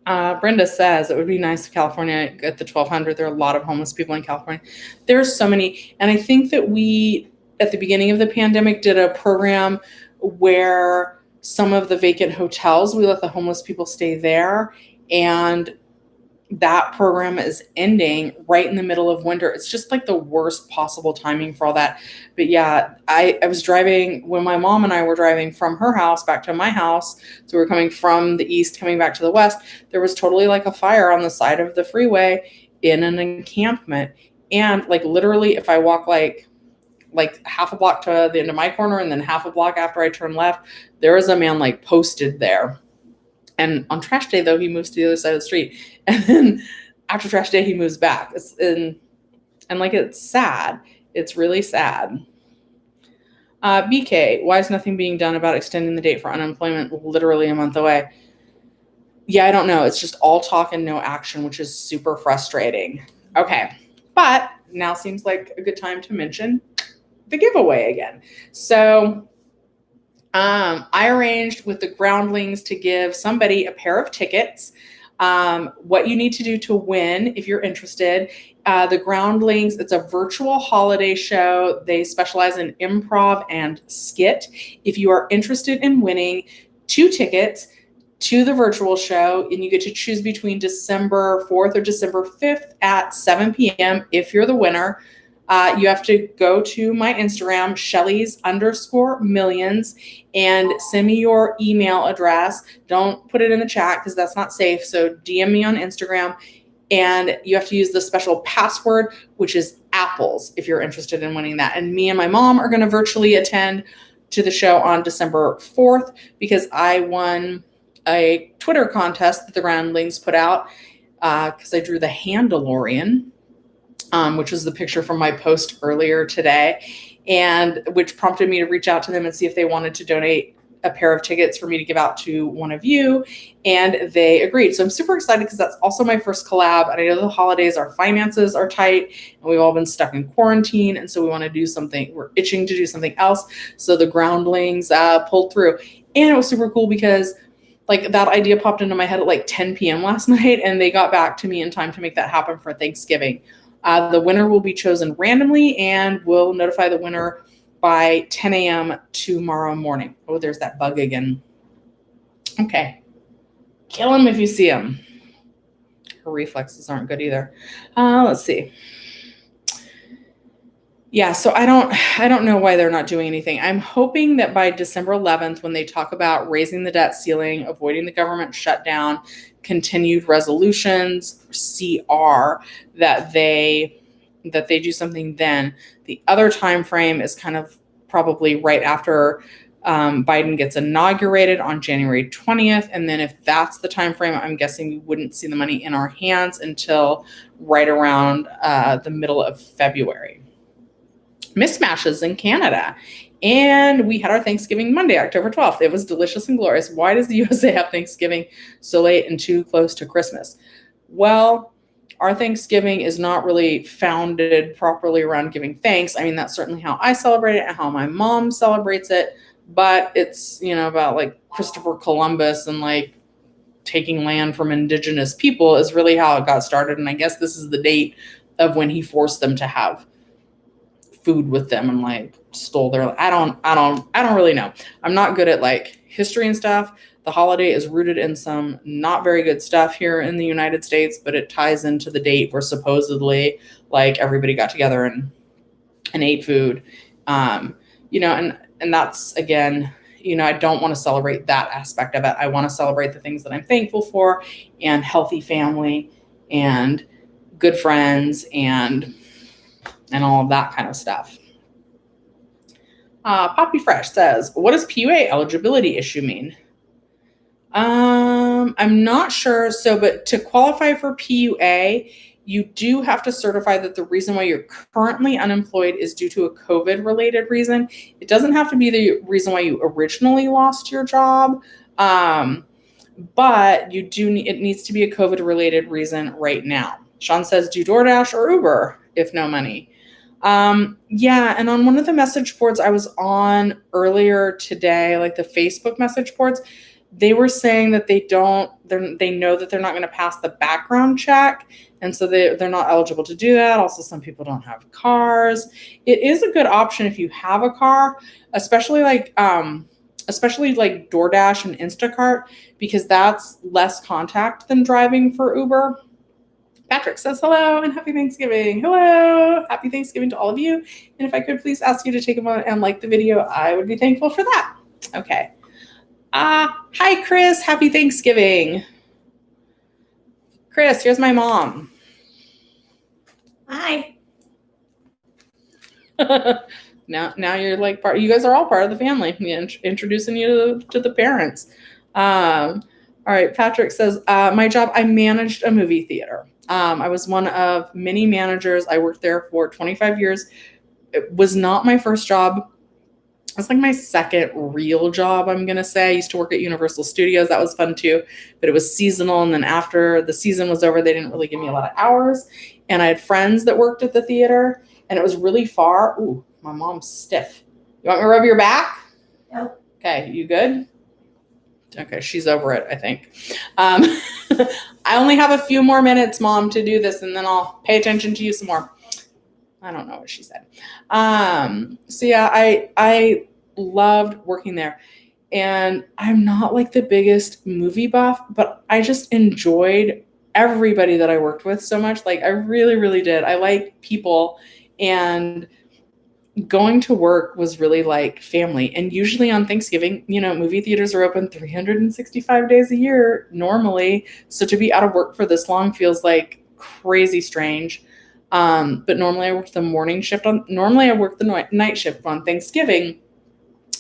Brenda says it would be nice if California at the 1,200. There are a lot of homeless people in California. There's so many. And I think that we, at the beginning of the pandemic, did a program where some of the vacant hotels, we let the homeless people stay there. And that program is ending right in the middle of winter. It's just like the worst possible timing for all that. But yeah, I was driving when my mom and I were driving from her house back to my house. So we were coming from the east, coming back to the west. There was totally like a fire on the side of the freeway in an encampment. And like literally if I walk like half a block to the end of my corner and then half a block after I turn left, there is a man like posted there. And on trash day, though, he moves to the other side of the street. And then after trash day, he moves back. It's sad. It's really sad. BK, why is nothing being done about extending the date for unemployment literally a month away? Yeah, I don't know. It's just all talk and no action, which is super frustrating. Okay. But now seems like a good time to mention the giveaway again. So I arranged with the Groundlings to give somebody a pair of tickets. What you need to do to win, if you're interested, the Groundlings, it's a virtual holiday show. They specialize in improv and skit. If you are interested in winning 2 tickets to the virtual show, and you get to choose between December 4th or December 5th at 7 p.m. if you're the winner. You have to go to my Instagram, Shelley's_millions, and send me your email address. Don't put it in the chat because that's not safe. So DM me on Instagram, and you have to use the special password, which is apples, if you're interested in winning that. And me and my mom are going to virtually attend to the show on December 4th because I won a Twitter contest that the Groundlings put out because I drew the Handalorian. Which was the picture from my post earlier today, and which prompted me to reach out to them and see if they wanted to donate a pair of tickets for me to give out to one of you. And they agreed. So I'm super excited because that's also my first collab. And I know the holidays, our finances are tight and we've all been stuck in quarantine. And so we want to do something. We're itching to do something else. So the Groundlings pulled through. And it was super cool because like that idea popped into my head at like 10 p.m. last night, and they got back to me in time to make that happen for Thanksgiving. The winner will be chosen randomly, and we'll notify the winner by 10 a.m. tomorrow morning. Oh, there's that bug again. Okay. Kill him if you see him. Her reflexes aren't good either. Let's see. Yeah, so I don't know why they're not doing anything. I'm hoping that by December 11th, when they talk about raising the debt ceiling, avoiding the government shutdown, continued resolutions, CR, that they do something then. The other time frame is kind of probably right after Biden gets inaugurated on January 20th. And then if that's the time frame, I'm guessing we wouldn't see the money in our hands until right around the middle of February. Mismatches in Canada. And we had our Thanksgiving Monday, October 12th. It was delicious and glorious. Why does the USA have Thanksgiving so late and too close to Christmas? Well, our Thanksgiving is not really founded properly around giving thanks. I mean, that's certainly how I celebrate it and how my mom celebrates it. But it's, about like Christopher Columbus and like taking land from indigenous people is really how it got started. And I guess this is the date of when he forced them to have food with them and like stole their, I don't really know. I'm not good at like history and stuff. The holiday is rooted in some not very good stuff here in the United States, but it ties into the date where supposedly like everybody got together and ate food. And that's, again, I don't want to celebrate that aspect of it. I want to celebrate the things that I'm thankful for, and healthy family and good friends and all of that kind of stuff. Poppy Fresh says, what does PUA eligibility issue mean? I'm not sure. But to qualify for PUA, you do have to certify that the reason why you're currently unemployed is due to a COVID-related reason. It doesn't have to be the reason why you originally lost your job, but it needs to be a COVID-related reason right now. Sean says, do DoorDash or Uber if no money? Yeah, and on one of the message boards I was on earlier today, like the Facebook message boards, they were saying that they know that they're not going to pass the background check, and so they're not eligible to do that. Also, some people don't have cars. It is a good option if you have a car, especially like DoorDash and Instacart, because that's less contact than driving for Uber. Patrick says hello and happy Thanksgiving. Hello, happy Thanksgiving to all of you. And if I could please ask you to take a moment and like the video, I would be thankful for that. Okay. Hi, Chris. Happy Thanksgiving. Chris, here's my mom. Hi. Now you're like you guys are all part of the family. Introducing you to the parents. All right. Patrick says, my job, I managed a movie theater. I was one of many managers. I worked there for 25 years. It was not my first job. It's like my second real job, I'm going to say. I used to work at Universal Studios. That was fun too, but it was seasonal. And then after the season was over, they didn't really give me a lot of hours. And I had friends that worked at the theater, and it was really far. Ooh, my mom's stiff. You want me to rub your back? No. Okay, you good? Okay, she's over it, I think. I only have a few more minutes, Mom, to do this, and then I'll pay attention to you some more. I don't know what she said. So yeah, I loved working there, and I'm not like the biggest movie buff, but I just enjoyed everybody that I worked with so much. Like I really, really did. I like people, and going to work was really like family. And usually on Thanksgiving, movie theaters are open 365 days a year normally. So to be out of work for this long feels like crazy strange. But normally I work the morning shift normally I work the night shift on Thanksgiving.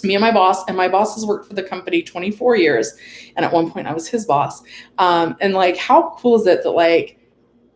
Me and my boss has worked for the company 24 years. And at one point I was his boss. And like, how cool is it that like,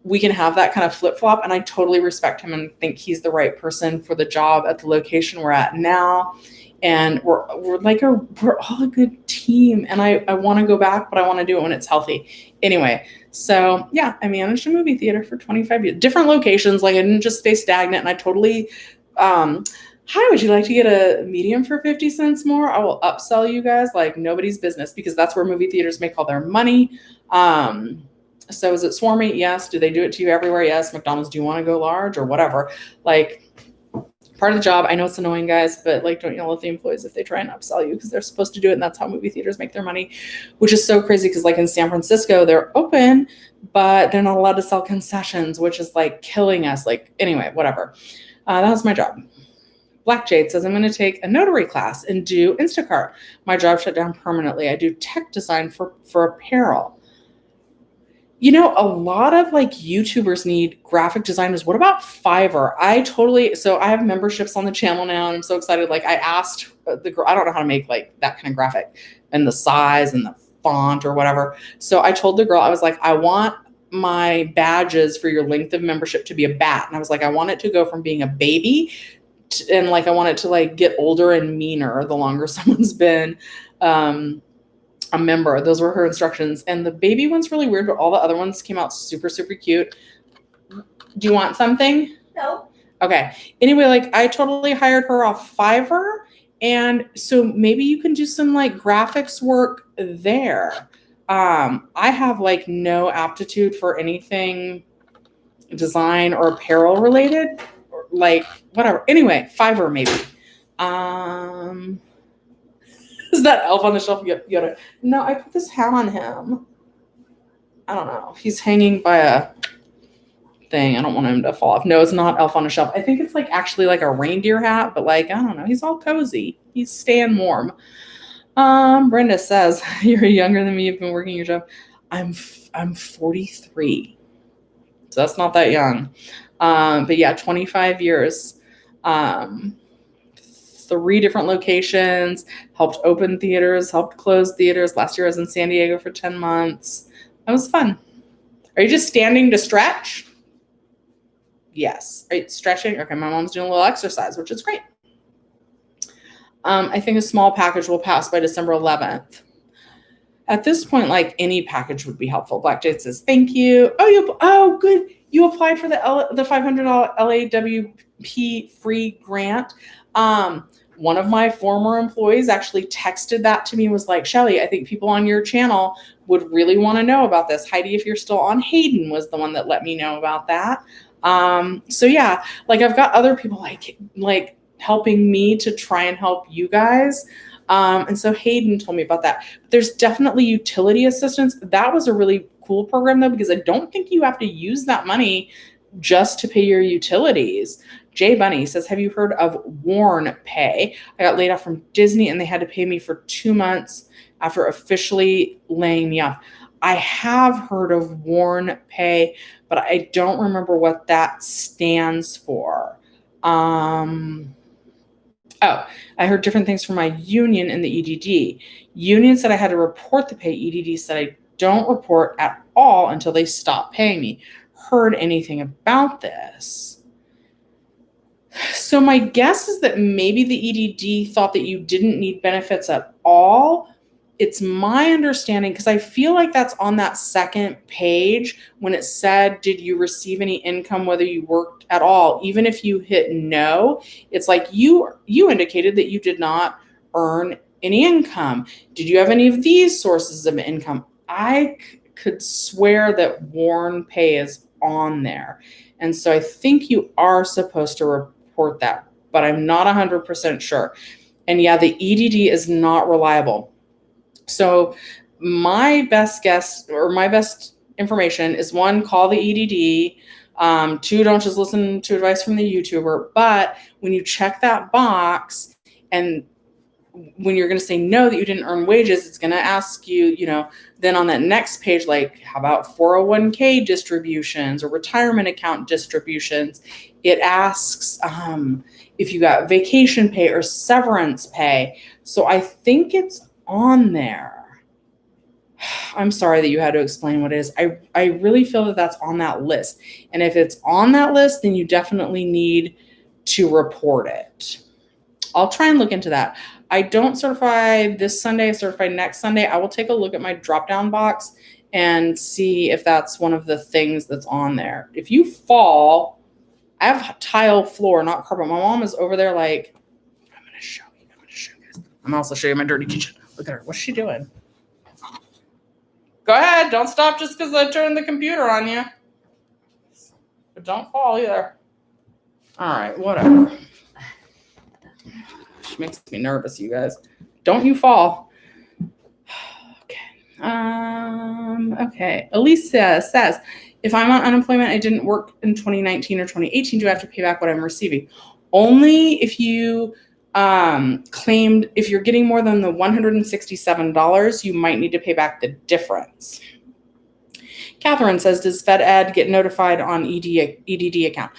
we can have that kind of flip-flop, and I totally respect him and think he's the right person for the job at the location we're at now. And we're all a good team, and I want to go back, but I want to do it when it's healthy. Anyway, so yeah, I managed a movie theater for 25 years, different locations. Like I didn't just stay stagnant, and I totally, hi, would you like to get a medium for 50 cents more? I will upsell you guys like nobody's business, because that's where movie theaters make all their money. So is it swarmy? Yes. Do they do it to you everywhere? Yes. McDonald's, do you want to go large or whatever? Like part of the job. I know it's annoying, guys, but like, don't yell at the employees if they try and upsell you, because they're supposed to do it. And that's how movie theaters make their money, which is so crazy. Because like in San Francisco, they're open, but they're not allowed to sell concessions, which is like killing us. Like, anyway, whatever. That was my job. Black Jade says, I'm going to take a notary class and do Instacart. My job shut down permanently. I do tech design for apparel. A lot of like YouTubers need graphic designers. What about Fiverr? So I have memberships on the channel now, and I'm so excited. Like I asked the girl, I don't know how to make like that kind of graphic and the size and the font or whatever. So I told the girl, I was like, I want my badges for your length of membership to be a bat. And I was like, I want it to go from being a baby and like, I want it to like get older and meaner the longer someone's been, a member. Those were her instructions. And the baby one's really weird, but all the other ones came out super, super cute. Do you want something? No. Okay. Anyway, like I totally hired her off Fiverr. And so maybe you can do some like graphics work there. I have like no aptitude for anything design or apparel related, or like whatever. Anyway, Fiverr maybe. Is that Elf on the Shelf? Yoda? No, I put this hat on him. I don't know. He's hanging by a thing. I don't want him to fall off. No, it's not Elf on a Shelf. I think it's like actually like a reindeer hat, but like, I don't know. He's all cozy. He's staying warm. Brenda says, you're younger than me. You've been working your job. I'm 43. So that's not that young. But yeah, 25 years. 3 different locations, helped open theaters, helped close theaters. Last year I was in San Diego for 10 months. That was fun. Are you just standing to stretch? Yes. Are you stretching? Okay, my mom's doing a little exercise, which is great. I think a small package will pass by December 11th. At this point, like any package would be helpful. Black Jade says, thank you. Oh, good. You applied for the $500 LAWP free grant. One of my former employees actually texted that to me, was like, Shelly, I think people on your channel would really want to know about this. Heidi, if you're still on, Hayden was the one that let me know about that. So yeah, like I've got other people like helping me to try and help you guys. And so Hayden told me about that. There's definitely utility assistance. That was a really cool program though, because I don't think you have to use that money just to pay your utilities. Jay Bunny says, have you heard of Warn Pay? I got laid off from Disney and they had to pay me for 2 months after officially laying me off. I have heard of Warn Pay, but I don't remember what that stands for. Oh, I heard different things from my union in the EDD. Union said I had to report the pay. EDD said I don't report at all until they stop paying me. Heard anything about this? So my guess is that maybe the EDD thought that you didn't need benefits at all. It's my understanding, because I feel like that's on that second page when it said, did you receive any income, whether you worked at all? Even if you hit no, it's like you indicated that you did not earn any income. Did you have any of these sources of income? I could swear that Warn Pay is on there. And so I think you are supposed to report that, but I'm not 100% sure. And yeah, the EDD is not reliable. So my best guess, or my best information is 1, call the EDD. 2, don't just listen to advice from the YouTuber. But when you check that box, and when you're going to say no, that you didn't earn wages, it's going to ask you, then on that next page, like, how about 401k distributions or retirement account distributions? It asks if you got vacation pay or severance pay. So I think it's on there. I'm sorry that you had to explain what it is. I really feel that that's on that list. And if it's on that list, then you definitely need to report it. I'll try and look into that. I don't certify this Sunday, I certify next Sunday. I will take a look at my drop-down box and see if that's one of the things that's on there. If you fall, I have tile floor, not carpet. My mom is over there like, I'm going to show you. I'm going to also show you my dirty kitchen. Look at her. What's she doing? Go ahead. Don't stop just because I turned the computer on you. But don't fall either. All right, whatever. She makes me nervous, you guys. Don't you fall. Okay. Okay. Alicia says, if I'm on unemployment, I didn't work in 2019 or 2018, do I have to pay back what I'm receiving? Only if you claimed, if you're getting more than the $167, you might need to pay back the difference. Catherine says, does FedEd get notified on EDD account?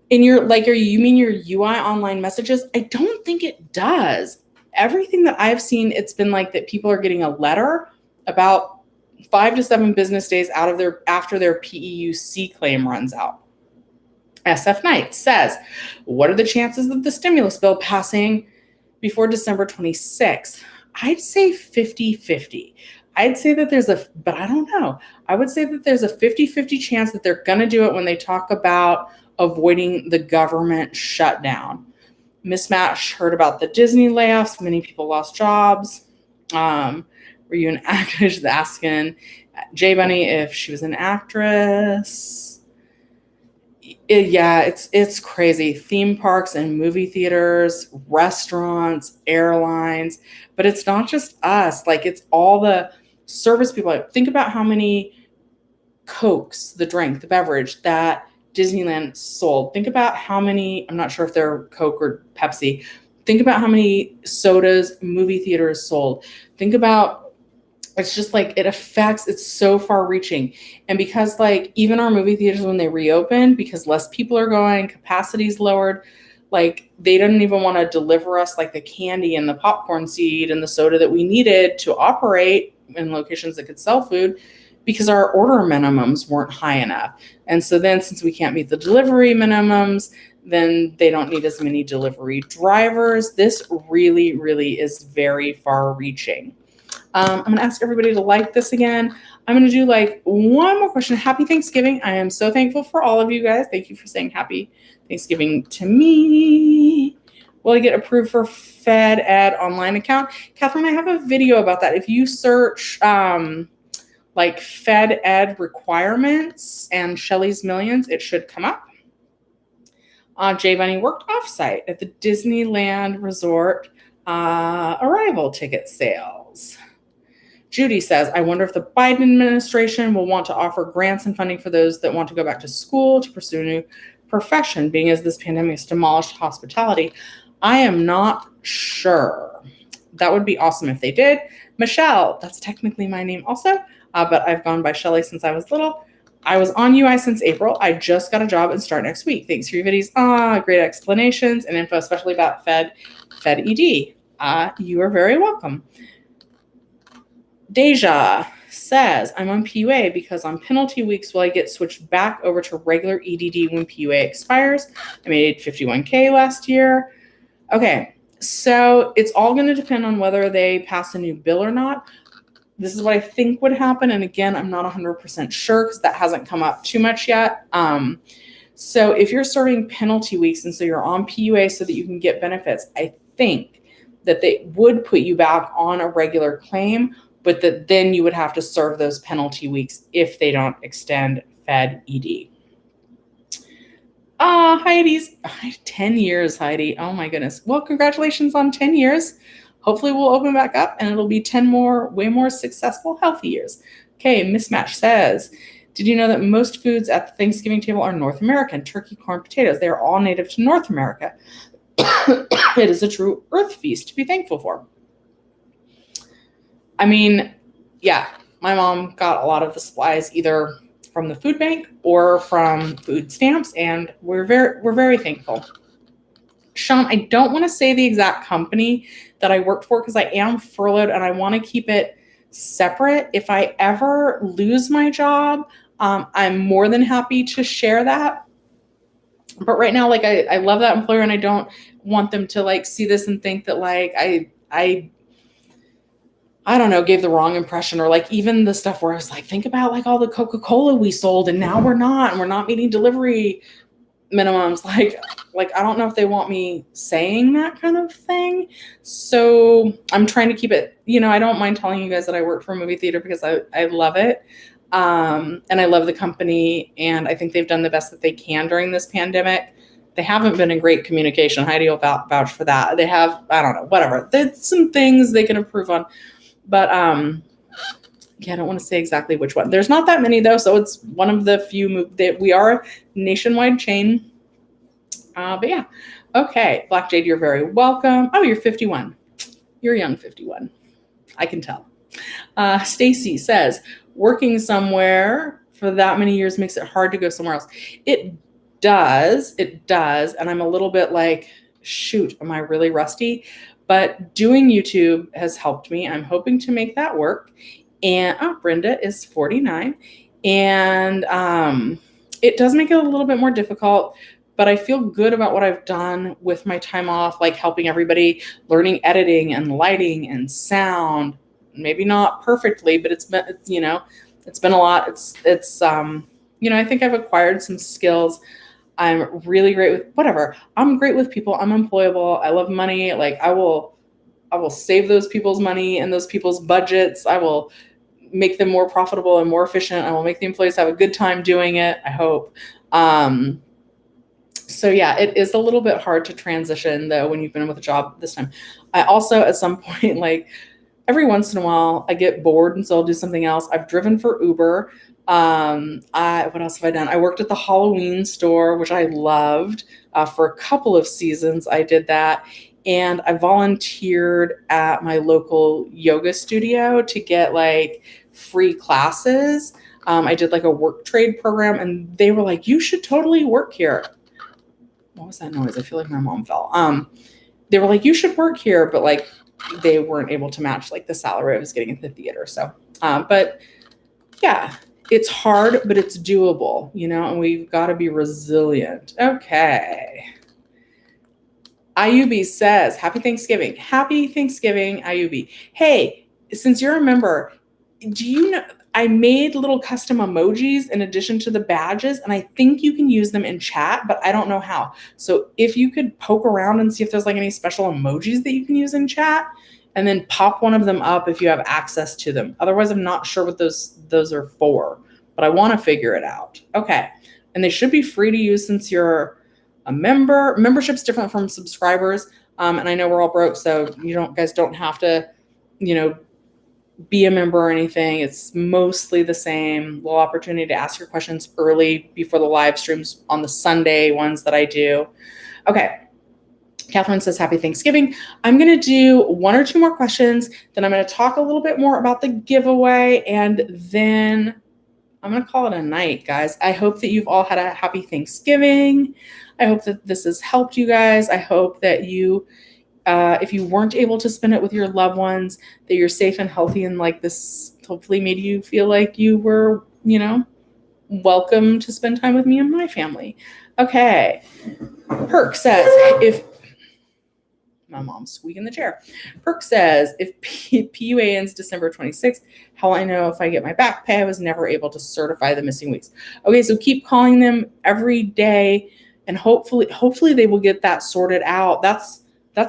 In your, like, you mean your UI online messages? I don't think it does. Everything that I've seen, it's been like that people are getting a letter about 5 to 7 business days after their PEUC claim runs out. SF Knight says, what are the chances of the stimulus bill passing before December 26th? I'd say 50-50. I'd say that but I don't know. I would say that there's a 50-50 chance that they're going to do it when they talk about avoiding the government shutdown. Mismatch heard about the Disney layoffs. Many people lost jobs. Were you an actress? She's asking J Bunny if she was an actress. It's crazy. Theme parks and movie theaters, restaurants, airlines, but it's not just us. Like, it's all the service people. Like, think about how many Cokes, the drink, the beverage that Disneyland sold. Think about how many, I'm not sure if they're Coke or Pepsi. Think about how many sodas movie theaters sold. Think about, it's just like it's so far reaching. And because like even our movie theaters, when they reopen, because less people are going, capacity's lowered, like they didn't even want to deliver us like the candy and the popcorn seed and the soda that we needed to operate in locations that could sell food, because our order minimums weren't high enough. And so then since we can't meet the delivery minimums, then they don't need as many delivery drivers. This really, really is very far reaching. I'm going to ask everybody to like this again. I'm going to do like one more question. Happy Thanksgiving. I am so thankful for all of you guys. Thank you for saying happy Thanksgiving to me. Will I get approved for Fed Ed online account? Catherine, I have a video about that. If you search like Fed Ed requirements and Shelley's Millions, it should come up. J Bunny worked offsite at the Disneyland Resort arrival ticket sales. Judy says, I wonder if the Biden administration will want to offer grants and funding for those that want to go back to school to pursue a new profession, being as this pandemic has demolished hospitality. I am not sure. That would be awesome if they did. Michelle, that's technically my name also, but I've gone by Shelley since I was little. I was on UI since April. I just got a job and start next week. Thanks for your videos. Great explanations and info, especially about Fed ED. You are very welcome. Deja says, I'm on PUA because on penalty weeks will I get switched back over to regular EDD when PUA expires? I made 51K last year. Okay, so it's all going to depend on whether they pass a new bill or not. This is what I think would happen. And again, I'm not 100% sure because that hasn't come up too much yet. So if you're serving penalty weeks and so you're on PUA so that you can get benefits, I think that they would put you back on a regular claim, but that then you would have to serve those penalty weeks if they don't extend Fed ED. Heidi's 10 years, Heidi. Oh my goodness. Well, congratulations on 10 years. Hopefully we'll open back up and it'll be 10 more, way more successful, healthy years. Okay, Mismatch says, did you know that most foods at the Thanksgiving table are North American? Turkey, corn, potatoes. They are all native to North America. It is a true earth feast to be thankful for. I mean, yeah, my mom got a lot of the supplies either from the food bank or from food stamps, and we're very thankful. Sean, I don't want to say the exact company that I worked for because I am furloughed and I want to keep it separate. If I ever lose my job, I'm more than happy to share that. But right now, like I love that employer and I don't want them to like see this and think that like I don't know, gave the wrong impression, or like even the stuff where I was like, think about like all the Coca-Cola we sold and now we're not meeting delivery minimums. Like, I don't know if they want me saying that kind of thing. So I'm trying to keep it, I don't mind telling you guys that I work for a movie theater because I love it. And I love the company and I think they've done the best that they can during this pandemic. They haven't been in great communication. Heidi will vouch for that. They have, I don't know, whatever. There's some things they can improve on. But yeah, I don't want to say exactly which one. There's not that many though, so it's one of the few that we are a nationwide chain. But yeah, okay, Black Jade, you're very welcome. Oh, you're 51. You're young 51. I can tell. Stacy says, working somewhere for that many years makes it hard to go somewhere else. It does, and I'm a little bit like, shoot, am I really rusty? But doing YouTube has helped me. I'm hoping to make that work. And Brenda is 49. And it does make it a little bit more difficult, but I feel good about what I've done with my time off, like helping everybody, learning editing and lighting and sound. Maybe not perfectly, but it's been a lot. It's I think I've acquired some skills. I'm really great with whatever. I'm great with people. I'm employable. I love money. Like I will save those people's money and those people's budgets. I will make them more profitable and more efficient. I will make the employees have a good time doing it, I hope. So yeah, it is a little bit hard to transition though when you've been with a job this time. I also at some point, like every once in a while, I get bored and so I'll do something else. I've driven for Uber. What else have I done? I worked at the Halloween store, which I loved. For a couple of seasons, I did that. And I volunteered at my local yoga studio to get like free classes. I did like a work trade program and they were like, you should totally work here. What was that noise? I feel like my mom fell. They were like, you should work here, but like they weren't able to match like the salary I was getting at the theater. So, but yeah, it's hard, but it's doable, you know, and we've got to be resilient. Okay. IUB says, happy Thanksgiving. Happy Thanksgiving, IUB. Hey, since you're a member, do you know, I made little custom emojis in addition to the badges, and I think you can use them in chat, but I don't know how. So if you could poke around and see if there's like any special emojis that you can use in chat, and then pop one of them up if you have access to them. Otherwise, I'm not sure what those are for, but I want to figure it out. Okay. And they should be free to use since you're a member. Membership's different from subscribers. And I know we're all broke, so guys don't have to, be a member or anything. It's mostly the same. Little opportunity to ask your questions early before the live streams on the Sunday ones that I do. Okay. Catherine says, happy Thanksgiving. I'm going to do one or two more questions. Then I'm going to talk a little bit more about the giveaway. And then I'm going to call it a night, guys. I hope that you've all had a happy Thanksgiving. I hope that this has helped you guys. I hope that you, if you weren't able to spend it with your loved ones, that you're safe and healthy, and like this hopefully made you feel like you were, welcome to spend time with me and my family. Okay. Perk says, if my mom's squeaking the chair. Perk says, if PUA ends December 26th, how will I know if I get my back pay? I was never able to certify the missing weeks. Okay, so keep calling them every day, and hopefully they will get that sorted out. That's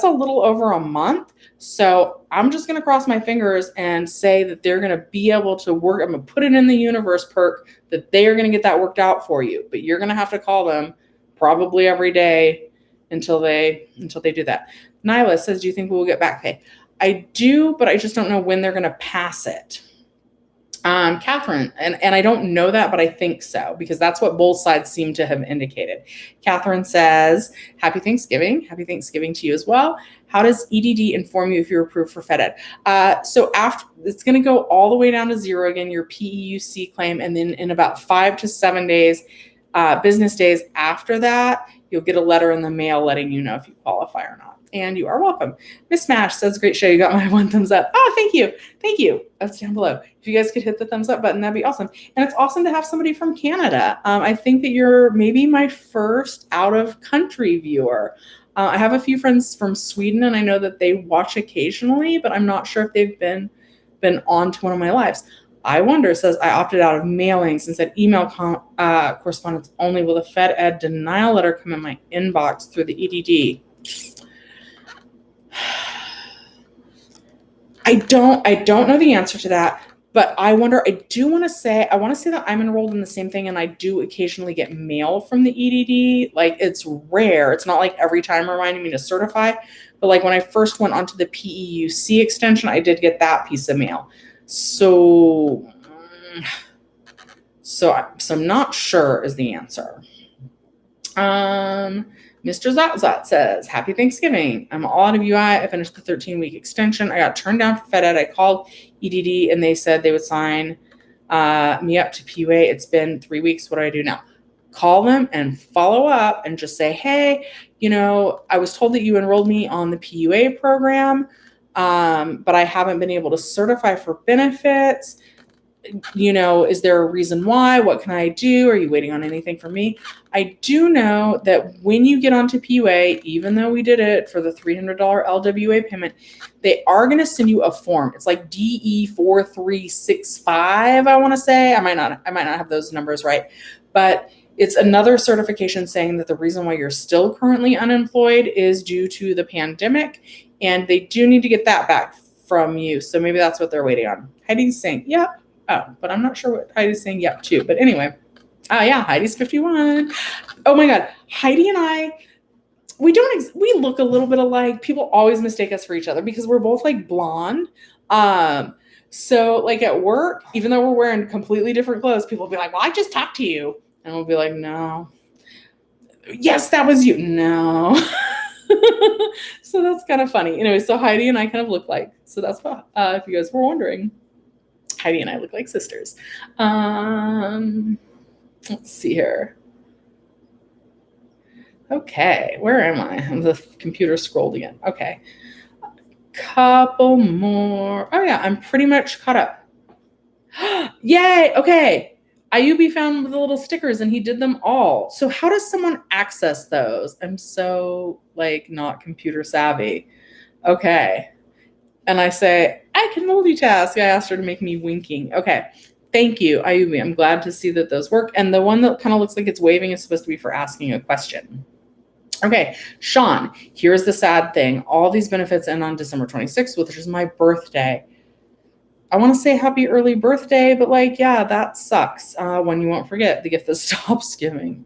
a little over a month. So I'm just going to cross my fingers and say that they're going to be able to work. I'm going to put it in the universe, Perk, that they are going to get that worked out for you. But you're going to have to call them probably every day until they do that. Nyla says, do you think we will get back pay? I do, but I just don't know when they're going to pass it. Catherine, and I don't know that, but I think so, because that's what both sides seem to have indicated. Catherine says, happy Thanksgiving. Happy Thanksgiving to you as well. How does EDD inform you if you're approved for FedEd? So after, it's going to go all the way down to zero again, your PEUC claim. And then in about 5 to 7 days, business days after that, you'll get a letter in the mail letting you know if you qualify or not. And you are welcome. Miss Smash says, great show. You got my 1 thumbs up. Oh, thank you. Thank you. That's down below. If you guys could hit the thumbs up button, that'd be awesome. And it's awesome to have somebody from Canada. I think that you're maybe my first out of country viewer. I have a few friends from Sweden, and I know that they watch occasionally, but I'm not sure if they've been on to one of my lives. I wonder says, I opted out of mailings and said email correspondence only. Will the FedEd denial letter come in my inbox through the EDD? I don't know the answer to that, but I wonder, I want to say that I'm enrolled in the same thing, and I do occasionally get mail from the EDD. Like, it's rare. It's not like every time reminding me to certify, but like when I first went onto the PEUC extension, I did get that piece of mail. So I'm not sure is the answer. Mr. Zatzat says, happy Thanksgiving. I'm all out of UI. I finished the 13-week extension. I got turned down for FedEd. I called EDD, and they said they would sign me up to PUA. It's been 3 weeks. What do I do now? Call them and follow up and just say, hey, I was told that you enrolled me on the PUA program, but I haven't been able to certify for benefits. Is there a reason why? What can I do? Are you waiting on anything from me? I do know that when you get onto PUA, even though we did it for the $300 LWA payment, they are going to send you a form. It's like DE4365, I want to say. I might not have those numbers right, but it's another certification saying that the reason why you're still currently unemployed is due to the pandemic. and they do need to get that back from you. So maybe that's what they're waiting on. Heidi's saying, yep. Oh, but I'm not sure what Heidi's saying yep to. But anyway, yeah, Heidi's 51. Oh my God. Heidi and I, we look a little bit alike. People always mistake us for each other because we're both like blonde. So like at work, even though we're wearing completely different clothes, people will be like, well, I just talked to you. And we'll be like, no. Yes, that was you. No. So that's kind of funny. Anyway, so Heidi and I kind of look like. So that's what, if you guys were wondering, Heidi and I look like sisters. Let's see here. Okay, where am I? The computer scrolled again. Okay. Couple more. Oh yeah, I'm pretty much caught up. Yay, okay. Ayubi found the little stickers and he did them all. So how does someone access those? I'm so like not computer savvy. Okay. And I say, I can multitask. I asked her to make me winking. Okay. Thank you, Ayubi. I'm glad to see that those work. And the one that kind of looks like it's waving is supposed to be for asking a question. Okay, Sean, here's the sad thing. All these benefits end on December 26th, which is my birthday. I want to say happy early birthday, but like, yeah, that sucks. When you won't forget the gift that stops giving.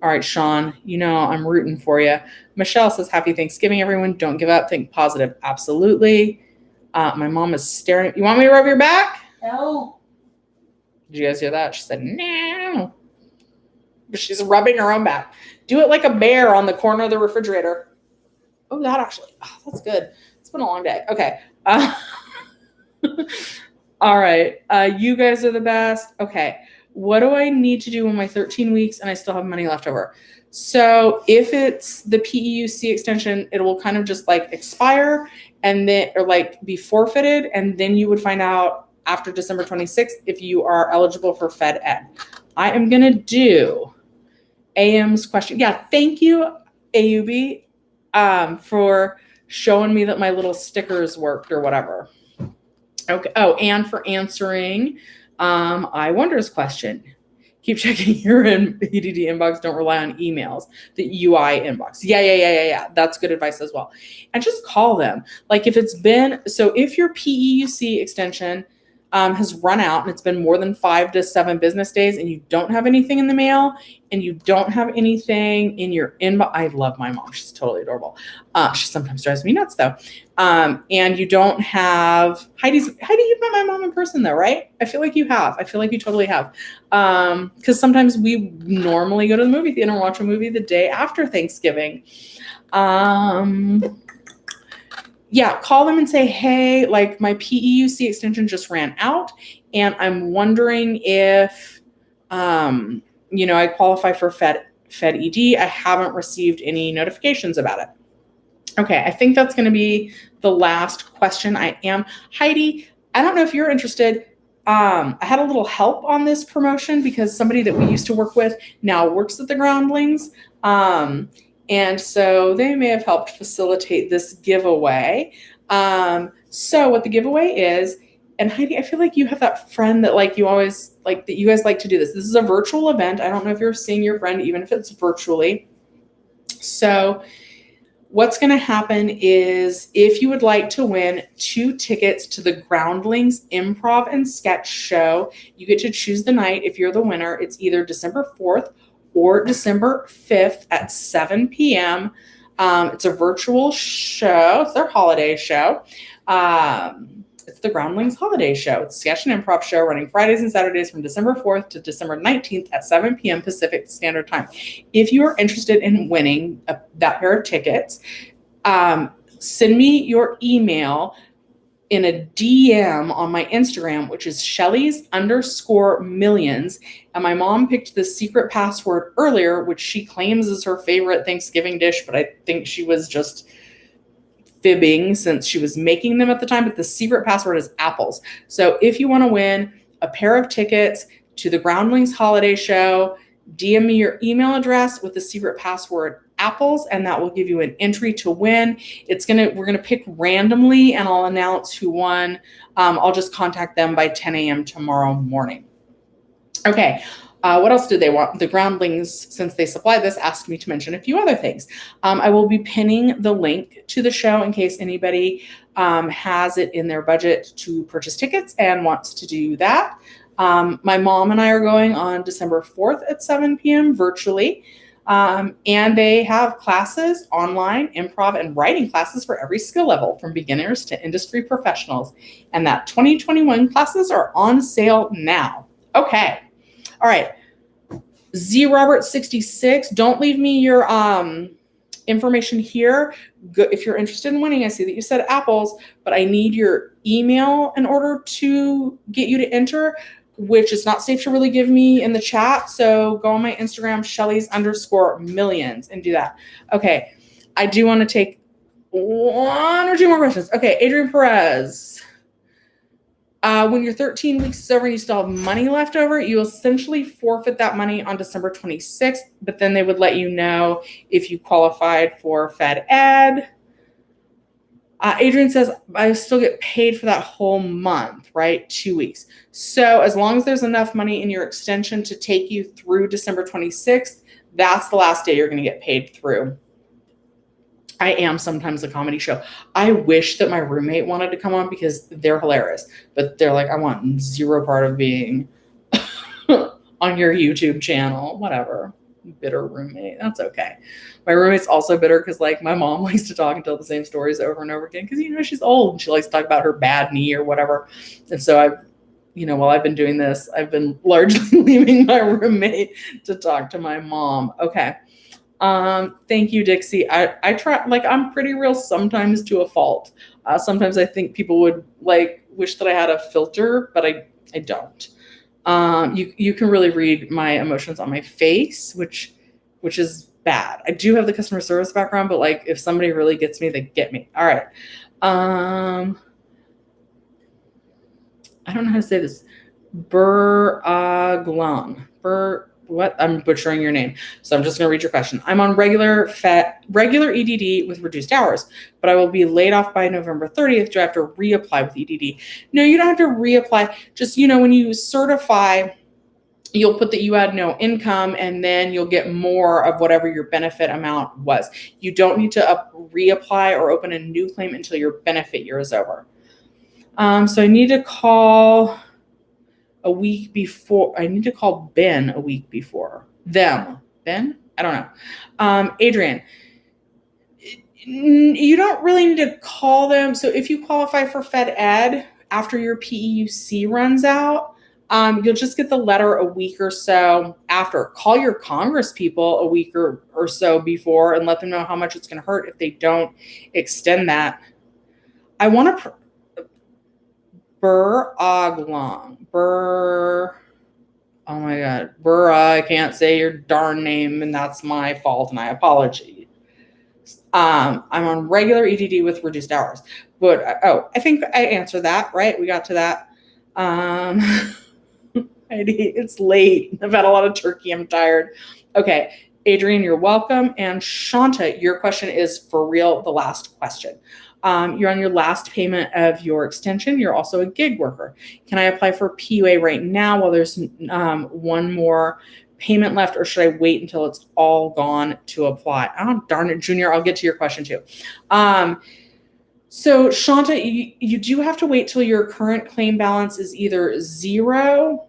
All right, Sean, you know I'm rooting for you. Michelle says, happy Thanksgiving, everyone. Don't give up. Think positive. Absolutely. My mom is staring. You want me to rub your back? No. Did you guys hear that? She said, no. But she's rubbing her own back. Do it like a bear on the corner of the refrigerator. Oh, that's good. It's been a long day. Okay. All right. You guys are the best. Okay. What do I need to do in my 13 weeks and I still have money left over? So if it's the PEUC extension, it will kind of just like expire and then, or like be forfeited. And then you would find out after December 26th if you are eligible for Fed Ed. I am going to do AM's question. Yeah. Thank you, AUB, for showing me that my little stickers worked or whatever. Okay. Oh, and for answering I Wonder's question. Keep checking your EDD inbox. Don't rely on emails. The UI inbox. Yeah. That's good advice as well. And just call them. Like if it's been, so if your PEUC extension has run out and it's been more than 5 to 7 business days and you don't have anything in the mail and you don't have anything in your inbox. I love my mom. She's totally adorable. She sometimes drives me nuts though. And you don't have Heidi, you've met my mom in person though, right? I feel like you have. I feel like you totally have. Because sometimes we normally go to the movie theater and watch a movie the day after Thanksgiving. Yeah, call them and say, hey, like my PEUC extension just ran out and I'm wondering if, I qualify for Fed ED. I haven't received any notifications about it. Okay, I think that's going to be the last question. Heidi, I don't know if you're interested. I had a little help on this promotion because somebody that we used to work with now works at the Groundlings. And so they may have helped facilitate this giveaway. So what the giveaway is, and Heidi, I feel like you have that friend that like you always like that you guys like to do this. This is a virtual event. I don't know if you're seeing your friend, even if it's virtually. So what's going to happen is if you would like to win 2 tickets to the Groundlings Improv and Sketch Show, you get to choose the night. If you're the winner, it's either December 4th or December 5th at 7 p.m. It's a virtual show. It's their holiday show. It's the Groundlings Holiday Show. It's a sketch and improv show running Fridays and Saturdays from December 4th to December 19th at 7 p.m. Pacific Standard Time. If you are interested in winning that pair of tickets, send me your email in a DM on my Instagram, which is Shelley's_millions. And my mom picked the secret password earlier, which she claims is her favorite Thanksgiving dish, but I think she was just fibbing since she was making them at the time. But the secret password is apples. So if you want to win a pair of tickets to the Groundlings Holiday Show, DM me your email address with the secret password apples, and that will give you an entry to win. We're gonna pick randomly, and I'll announce who won. I'll just contact them by 10 a.m. tomorrow morning. Okay. What else did they want? The Groundlings, since they supply this, asked me to mention a few other things. I will be pinning the link to the show in case anybody has it in their budget to purchase tickets and wants to do that. My mom and I are going on December 4th at 7 p.m. virtually. And they have classes online, improv and writing classes for every skill level, from beginners to industry professionals. And that 2021 classes are on sale now. Okay. All right. Z Robert 66. Don't leave me your information here. If you're interested in winning, I see that you said apples, but I need your email in order to get you to enter, which is not safe to really give me in the chat. So go on my Instagram, Shelley's_millions, and do that. Okay. I do want to take one or two more questions. Okay. Adrian Perez. When your 13 weeks is over and you still have money left over, you essentially forfeit that money on December 26th, but then they would let you know if you qualified for Fed Ed. Adrian says, I still get paid for that whole month, right? 2 weeks. So as long as there's enough money in your extension to take you through December 26th, that's the last day you're going to get paid through. I am sometimes a comedy show. I wish that my roommate wanted to come on because they're hilarious, but they're like, I want zero part of being on your YouTube channel, whatever. Bitter roommate. That's okay. My roommate's also bitter because like my mom likes to talk and tell the same stories over and over again because, you know, she's old and she likes to talk about her bad knee or whatever. And so while I've been doing this, I've been largely leaving my roommate to talk to my mom. Okay. Thank you, Dixie. I try, like, I'm pretty real sometimes to a fault. Sometimes I think people would like wish that I had a filter, but I don't. You can really read my emotions on my face, which is bad. I do have the customer service background, but like if somebody really gets me, they get me. All right. I don't know how to say this. Buraglan. What? I'm butchering your name. So I'm just going to read your question. I'm on regular EDD with reduced hours, but I will be laid off by November 30th. Do I have to reapply with EDD? No, you don't have to reapply. Just, when you certify, you'll put that you had no income and then you'll get more of whatever your benefit amount was. You don't need to reapply or open a new claim until your benefit year is over. So I need to call a week before. I need to call Ben a week before. Them. Ben? I don't know. Adrian, you don't really need to call them. So if you qualify for Fed Ed after your PEUC runs out, you'll just get the letter a week or so after. Call your Congress people a week or so before and let them know how much it's going to hurt if they don't extend that. I want to... Oh my God. I can't say your darn name, and that's my fault, and I apologize. I'm on regular EDD with reduced hours. But, I think I answered that, right? We got to that. It's late. I've had a lot of turkey. I'm tired. Okay. Adrian, you're welcome. And Shanta, your question is for real the last question. You're on your last payment of your extension. You're also a gig worker. Can I apply for PUA right now while there's one more payment left, or should I wait until it's all gone to apply? Oh, darn it, Junior. I'll get to your question too. So Shanta, you do have to wait till your current claim balance is either zero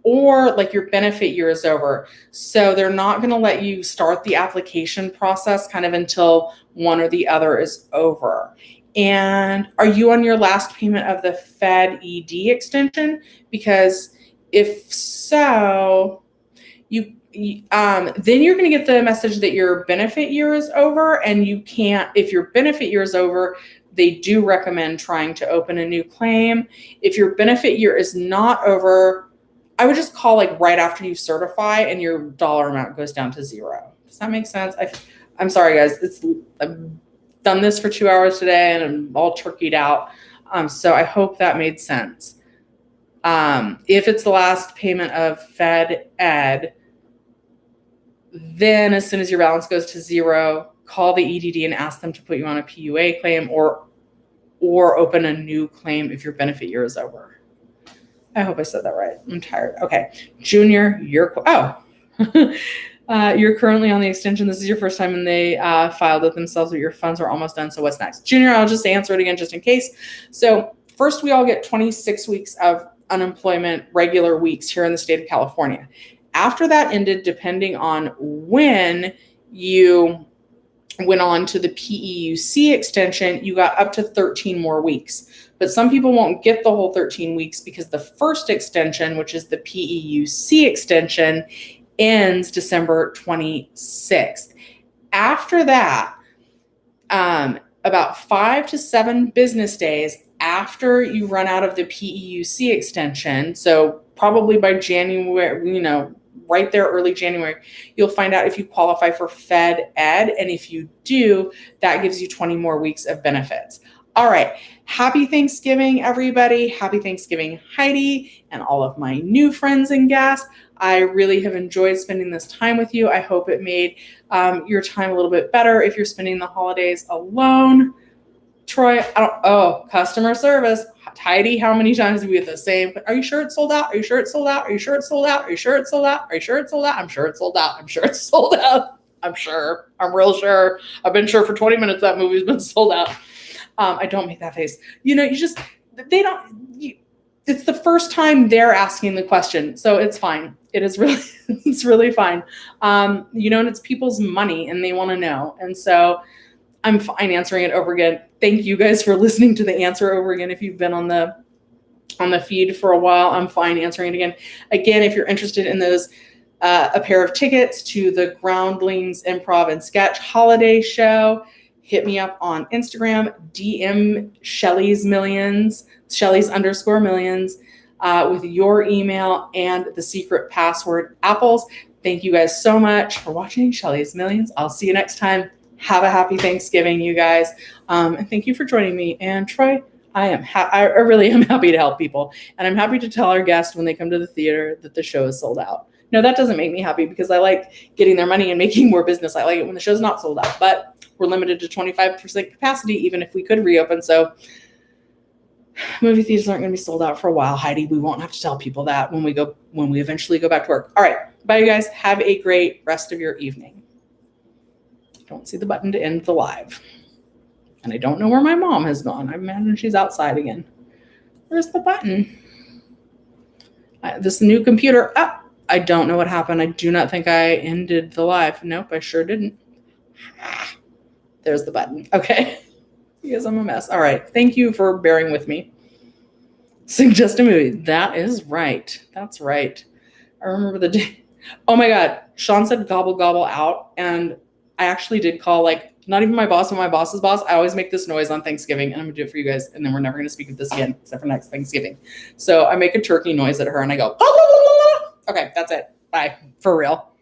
or like your benefit year is over. So they're not going to let you start the application process kind of until one or the other is over. And are you on your last payment of the Fed ED extension? Because if so, then you're going to get the message that your benefit year is over, and you can't, if your benefit year is over, they do recommend trying to open a new claim. If your benefit year is not over, I would just call like right after you certify and your dollar amount goes down to zero. Does that make sense? I'm sorry, guys. I've done this for 2 hours today and I'm all turkeyed out. So I hope that made sense. If it's the last payment of Fed Ed, then as soon as your balance goes to zero, call the EDD and ask them to put you on a PUA claim or open a new claim if your benefit year is over. I hope I said that right. I'm tired. Okay. Junior, you're currently on the extension. This is your first time and they filed it themselves, but your funds are almost done. So what's next? Junior, I'll just answer it again just in case. So first, we all get 26 weeks of unemployment, regular weeks here in the state of California. After that ended, depending on when you went on to the PEUC extension, you got up to 13 more weeks. But some people won't get the whole 13 weeks because the first extension, which is the PEUC extension, ends December 26th. After that, about 5 to 7 business days after you run out of the PEUC extension, so probably by January, right there, early January, you'll find out if you qualify for Fed Ed. And if you do, that gives you 20 more weeks of benefits. All right. Happy Thanksgiving, everybody. Happy Thanksgiving, Heidi, and all of my new friends and guests. I really have enjoyed spending this time with you. I hope it made your time a little bit better if you're spending the holidays alone. Troy, customer service. Heidi, how many times do we get the same? Are you sure it's sold out? Are you sure it's sold out? Are you sure it's sold out? Are you sure it's sold out? Are you sure it's sold out? I'm sure it's sold out. I'm sure it's sold out. I'm sure. I'm real sure. I've been sure for 20 minutes that movie's been sold out. I don't make that face. It's the first time they're asking the question. So it's fine. It's really fine. And it's people's money and they want to know. And so I'm fine answering it over again. Thank you guys for listening to the answer over again. If you've been on the feed for a while, I'm fine answering it again. Again, if you're interested in those, a pair of tickets to the Groundlings Improv and Sketch Holiday Show, hit me up on Instagram, DM Shelly's _millions, with your email and the secret password, apples. Thank you guys so much for watching Shelly's Millions. I'll see you next time. Have a happy Thanksgiving, you guys. And thank you for joining me. And Troy, I really am happy to help people. And I'm happy to tell our guests when they come to the theater that the show is sold out. No, that doesn't make me happy because I like getting their money and making more business. I like it when the show's not sold out, but we're limited to 25% capacity, even if we could reopen. So movie theaters aren't going to be sold out for a while, Heidi. We won't have to tell people that when we eventually go back to work. All right. Bye, you guys. Have a great rest of your evening. Don't see the button to end the live. And I don't know where my mom has gone. I imagine she's outside again. Where's the button? This new computer. I don't know what happened. I do not think I ended the live. Nope, I sure didn't. There's the button. Okay. Because I'm a mess. All right. Thank you for bearing with me. Suggest a movie. That is right. That's right. I remember the day. Oh my God. Sean said gobble, gobble out. And I actually did call, not even my boss, but my boss's boss. I always make this noise on Thanksgiving, and I'm going to do it for you guys. And then we're never going to speak of this again, except for next Thanksgiving. So I make a turkey noise at her, and I go, okay, that's it. Bye. For real.